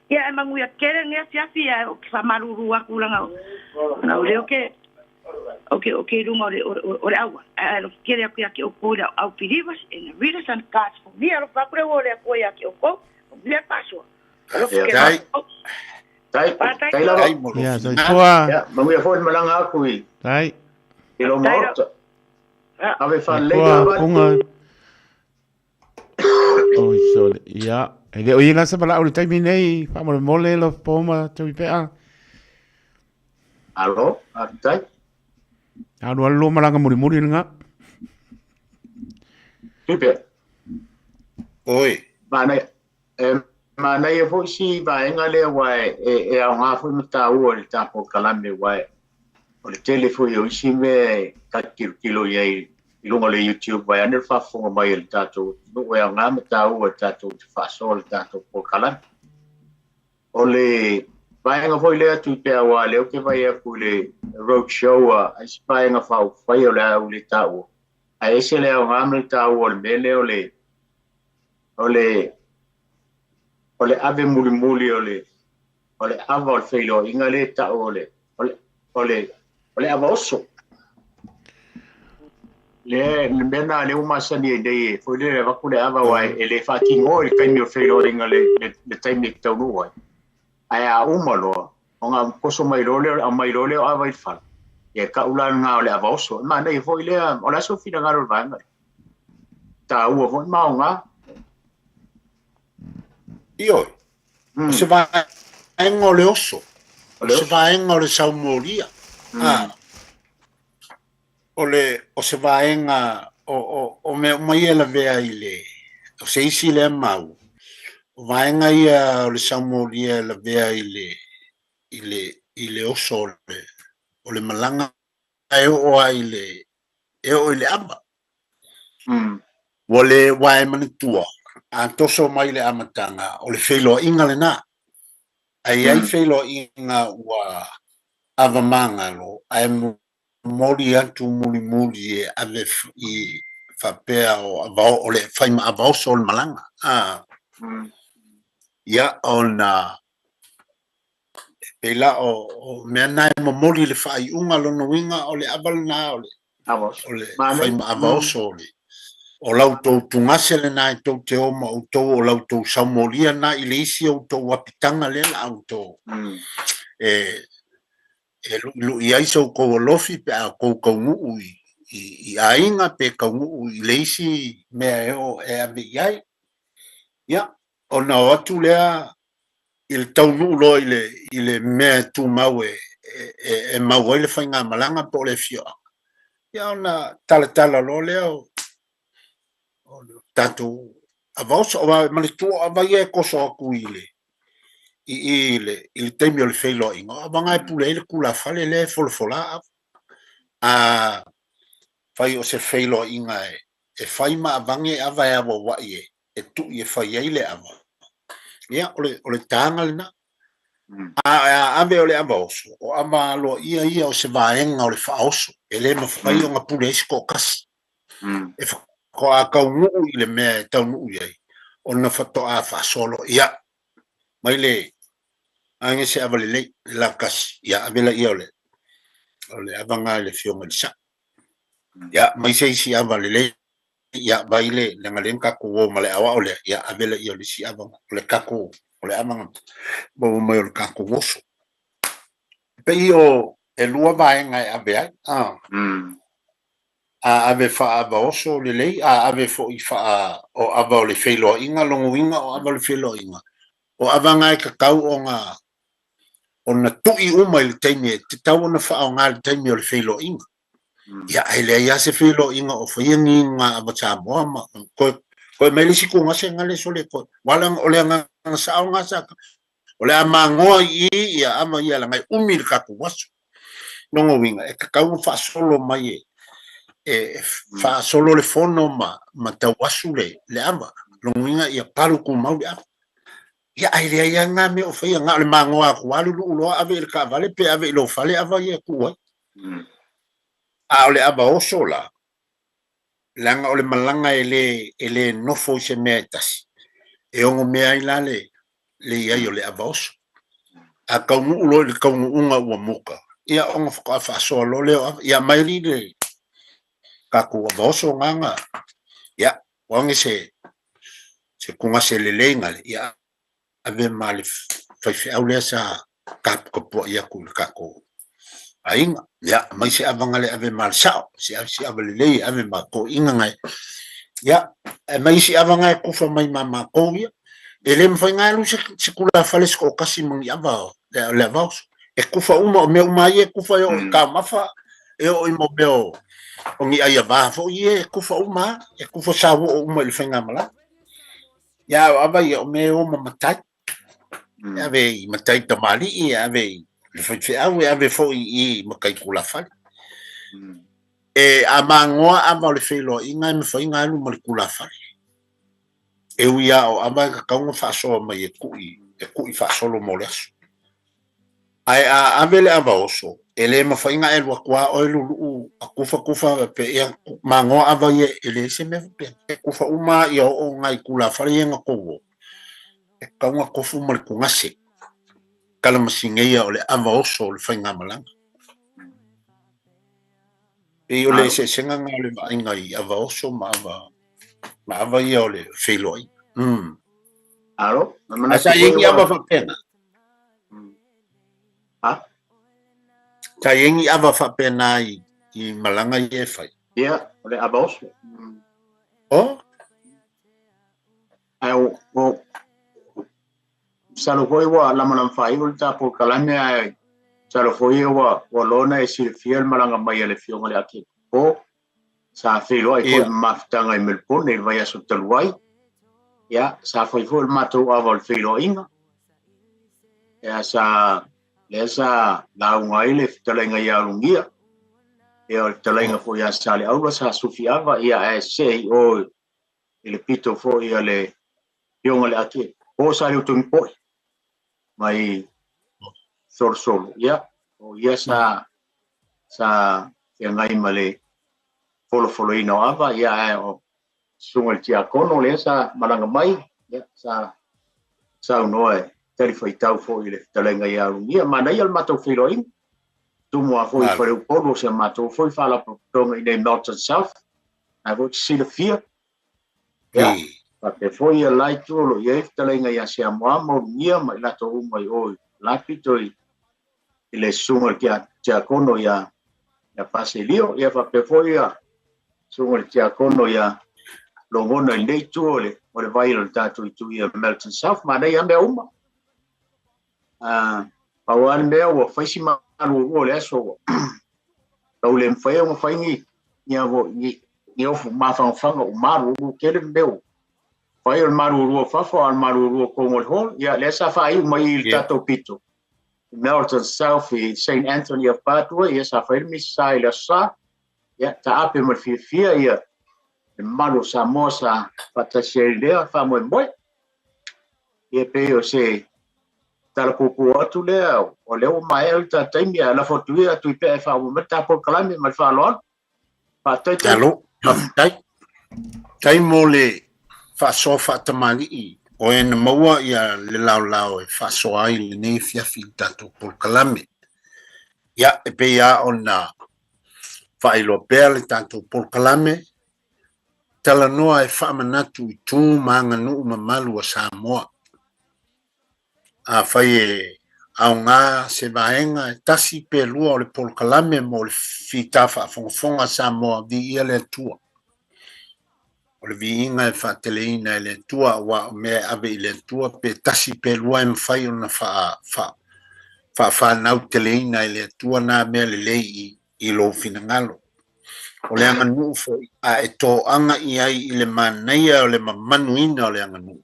ya emang uya kere nge fia o fa maruru aku langa na o le okay lunga o le awa lo kere aku ya ki o ko au pilivas en readers and cards for me alo fa pre o le ko ya ki o ko le paso tai ya so tua ya ma uya foi malanga aku i tai ilo morto ave fa le punga oh so ya ele o ina sa pala o tai minei fa mo mole lo poma tu pea alo tai alo lo malanga muri nga pipe oi mana e foi si va enga le wai e a nga foi mata o le tapo kalame wai o le telefone o si me ka kilo ye ilunga le YouTube vai ane fa fonga mai le tato no e nga mata o tato fa sol tato po kalame o le vai enga foi le tu pe wa le o ke vai a ku le road show a si vai enga fa o fai o le tao a ese le nga me tao o le mele o le ave muli o le ava o le feilo inga le ta o le ava oso le mena le uma sani de foi le va ku le ava wai ele fa kingo le kaimi o feilo inga le taimi tau no wai ai a uma lo nga koso mai lo le ava i fa e ka ula nga o le ava oso ma nei foi le o la so fina ngaro vanga ta u vo ma nga io se va engo le oso se va engo le saumoria o se va enga o me mai la vea ile o se isi le mau o va enga ia o le saumoria la vea ile oso o le malanga o ile aba wole wai manitua antoso mai le amatanga o le feilo inga le na ai feilo inga wa avamanga lo ai mori atu muli e ave i fapea o le faima avao sol malanga ya ona pela o mena mo moli le fai unga lo no winga o le abalna o le faima avao sol o lautou tungase le nai tau te oma o tau o lautou saumoria na i le isi o tau wapitanga le la autou. Lu i aisa kou alofi pe a kou kaungu i ainga pe kaungu i le isi mea eo e ame iai. Ia, o na o atu lea i le tau nuu lo i le mea tu mau e mau ai le whainga malanga po le fio. Ia, o na tala lo lea o tanto avaosa o male tu avai e koso aku ile temi o le feilo inga avanga e pule ile kula fale le folfola a fai o se feilo inga e fai ma avange avai avo wai e tu e fai ile ava ia o le tanga lena a ave o le avaoso o ama lo ia o se vaenga o le faoso ele ma fai o nga pule isko kas e ko a kaungu i le mea e taunu iai o na fato a fa solo ia mai le ange se avale le la kas ia avela ia ole avanga le fionga di sa ia mai se si avale le ia baile le ngalen ka ko male awa ole ia avela ia le si avanga le kako ole amanga bo mai le kako woso pe io e lua vaenga ave a ave fa avaoso le lei a ave fo i fa o ava le feilo inga longo inga o ava le feilo inga o avanga e kakau o nga ona tui uma il taimi te tau na fa o nga le taimi o le feilo inga ia ele ia se feilo inga o fa ingi nga ava cha boama ko me le siku nga se nga le sole ko wala ole nga sa o nga sa ole ama ngoa ia ama ia la mai umil ka ku wasu nongo winga e kakau fa solo mai e fa solo le fono ma tawasu le ama longa ia paru ku mau ia ai le ia nga me o fa ia nga le mango a ku alu lo ave le ka vale pe ave lo fale ava ia ku a le ava o sola langa o le malanga ele nofo se metas e ongo me ai la le ia yo le ava o a kaungu ulo le kaungu unga ua muka ia ongo fa solo le ia mai le kaku ava o nganga ia wangi se kunga se le lenga ia ave mal fai au le sa kap ko ia ku kako ainga ya mai se avanga le ave mal sao se ave le ave ma ko inga ngai ya mai se avanga ku fa mai mama ko ia ele me fai ngai lu se kula fale ko kasi mang ya va le va e ku fa uma me uma ye ku fa yo ka mafa e o mo beo o ngi ai va fo ye ku fa uma e ku fa sa o uma le fai ngamala ya ava ye me o mamatai ave matai tamali e ave le fai ave fo i makai kula fale e a mangoa ava le fai lo inga me fai ngai lu mal kula fale e uia o ava ka kaunga fa so mai e ku i fa solo mo le aso ai a ave le ava oso ele ma fai ngai lu kwa o lu kufa pe e mangoa ava ye ele se me pe kufa uma ia o ngai kula fale nga ko e kaunga kofu mal ku ngase kala masingeia o le ava oso le fai ngamalanga e o le se senga nga le mainga i ava oso ma ava ia o le feiloi alo asa yengi ava fa pena ta yengi ava fa pena i malanga i e fai ia o le ava oso ai o salo foi wa la malam fai o ta por kalame ai salo foi wa lona e si fiel malanga mai le fionga le aki o sa filo ai ko maftanga i Melbourne e vai aso taluai ya sa foi foi mato ava le filo inga ya sa lesa la ngai le talenga ya lungia e o talenga foi a sale au sa sufiava ia e sei o ele pito foi ale fionga le aki o sa le tumpo mai sorsolo ya o ya sa ngai male folo ino ava ya o sungal tia kono le sa malanga mai ya sa unoe telefai tau fo ile talenga ya lungia mana ia mato filoin tu mo foi for o polo se mato foi fala pro in north and south I would see the fear ya Porque foi a lai tolo e talenga ya se mo mia mai la to mai o la pito i le sungal tia kono ya paselio ya fa pe foi a sungal tia kono ya longona le tole o le vai lo tatu tu ia Melton South ma dai ande uma pa wan me o foi si ma o le so o le foi o foi ni o ma fa o maru ke le meu Pai o maruru fafo al maruru ko ngol hol ya le sa fa mai tato pito Melton South i St Anthony of Padua ya sa fa mi sai la sa ya ta ape mo fia ya malu samosa pata shelde fa mo boy e pe o se tala popo atu le o le o mai ta taimi la fotu ya tu pe fa mo ta po kalami mal fa lon pa tai tai mole fa sofa tamali o en maua ia le lao e fa so ai le ne fia tatu por kalame ya e pe ya ona fa ilo bel tanto por kalame tala noa e fa manatu i tu manga no mamalu a Samoa a fai a nga se vaenga tasi pe lua o le por kalame mo le fita fa fonga Samoa vi ia le tua o le viinga e whaateleina e le tua wa me ave i le tua pe tasi pe lua e mwhai o na whanau teleina e le tua na mea le lei i lo finangalo. O le anganu fo a e tō anga i ai i le manaia o le mamanuina o le anganu.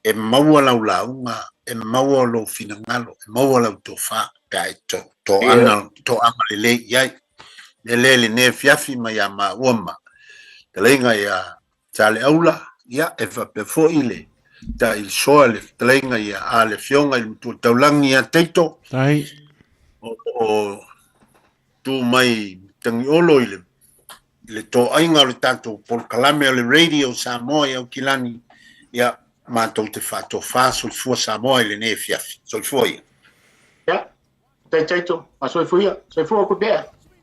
E maua lau launga, e maua lo finangalo, e maua lau tō wha, tai to ana le yai le ne fiafi ma ya ma uma te lenga ya tale aula ya e fa pe fo ile ta il sole te lenga ya ale fionga il tu taulangi ya teito tai o tu mai tangi olo ile le to ainga le tanto por kalame le radio Samoa o kilani ya ma to te fa sul suo Samoa le ne fiafi sul fuoia ya teito a soi fuia sei fuo ko be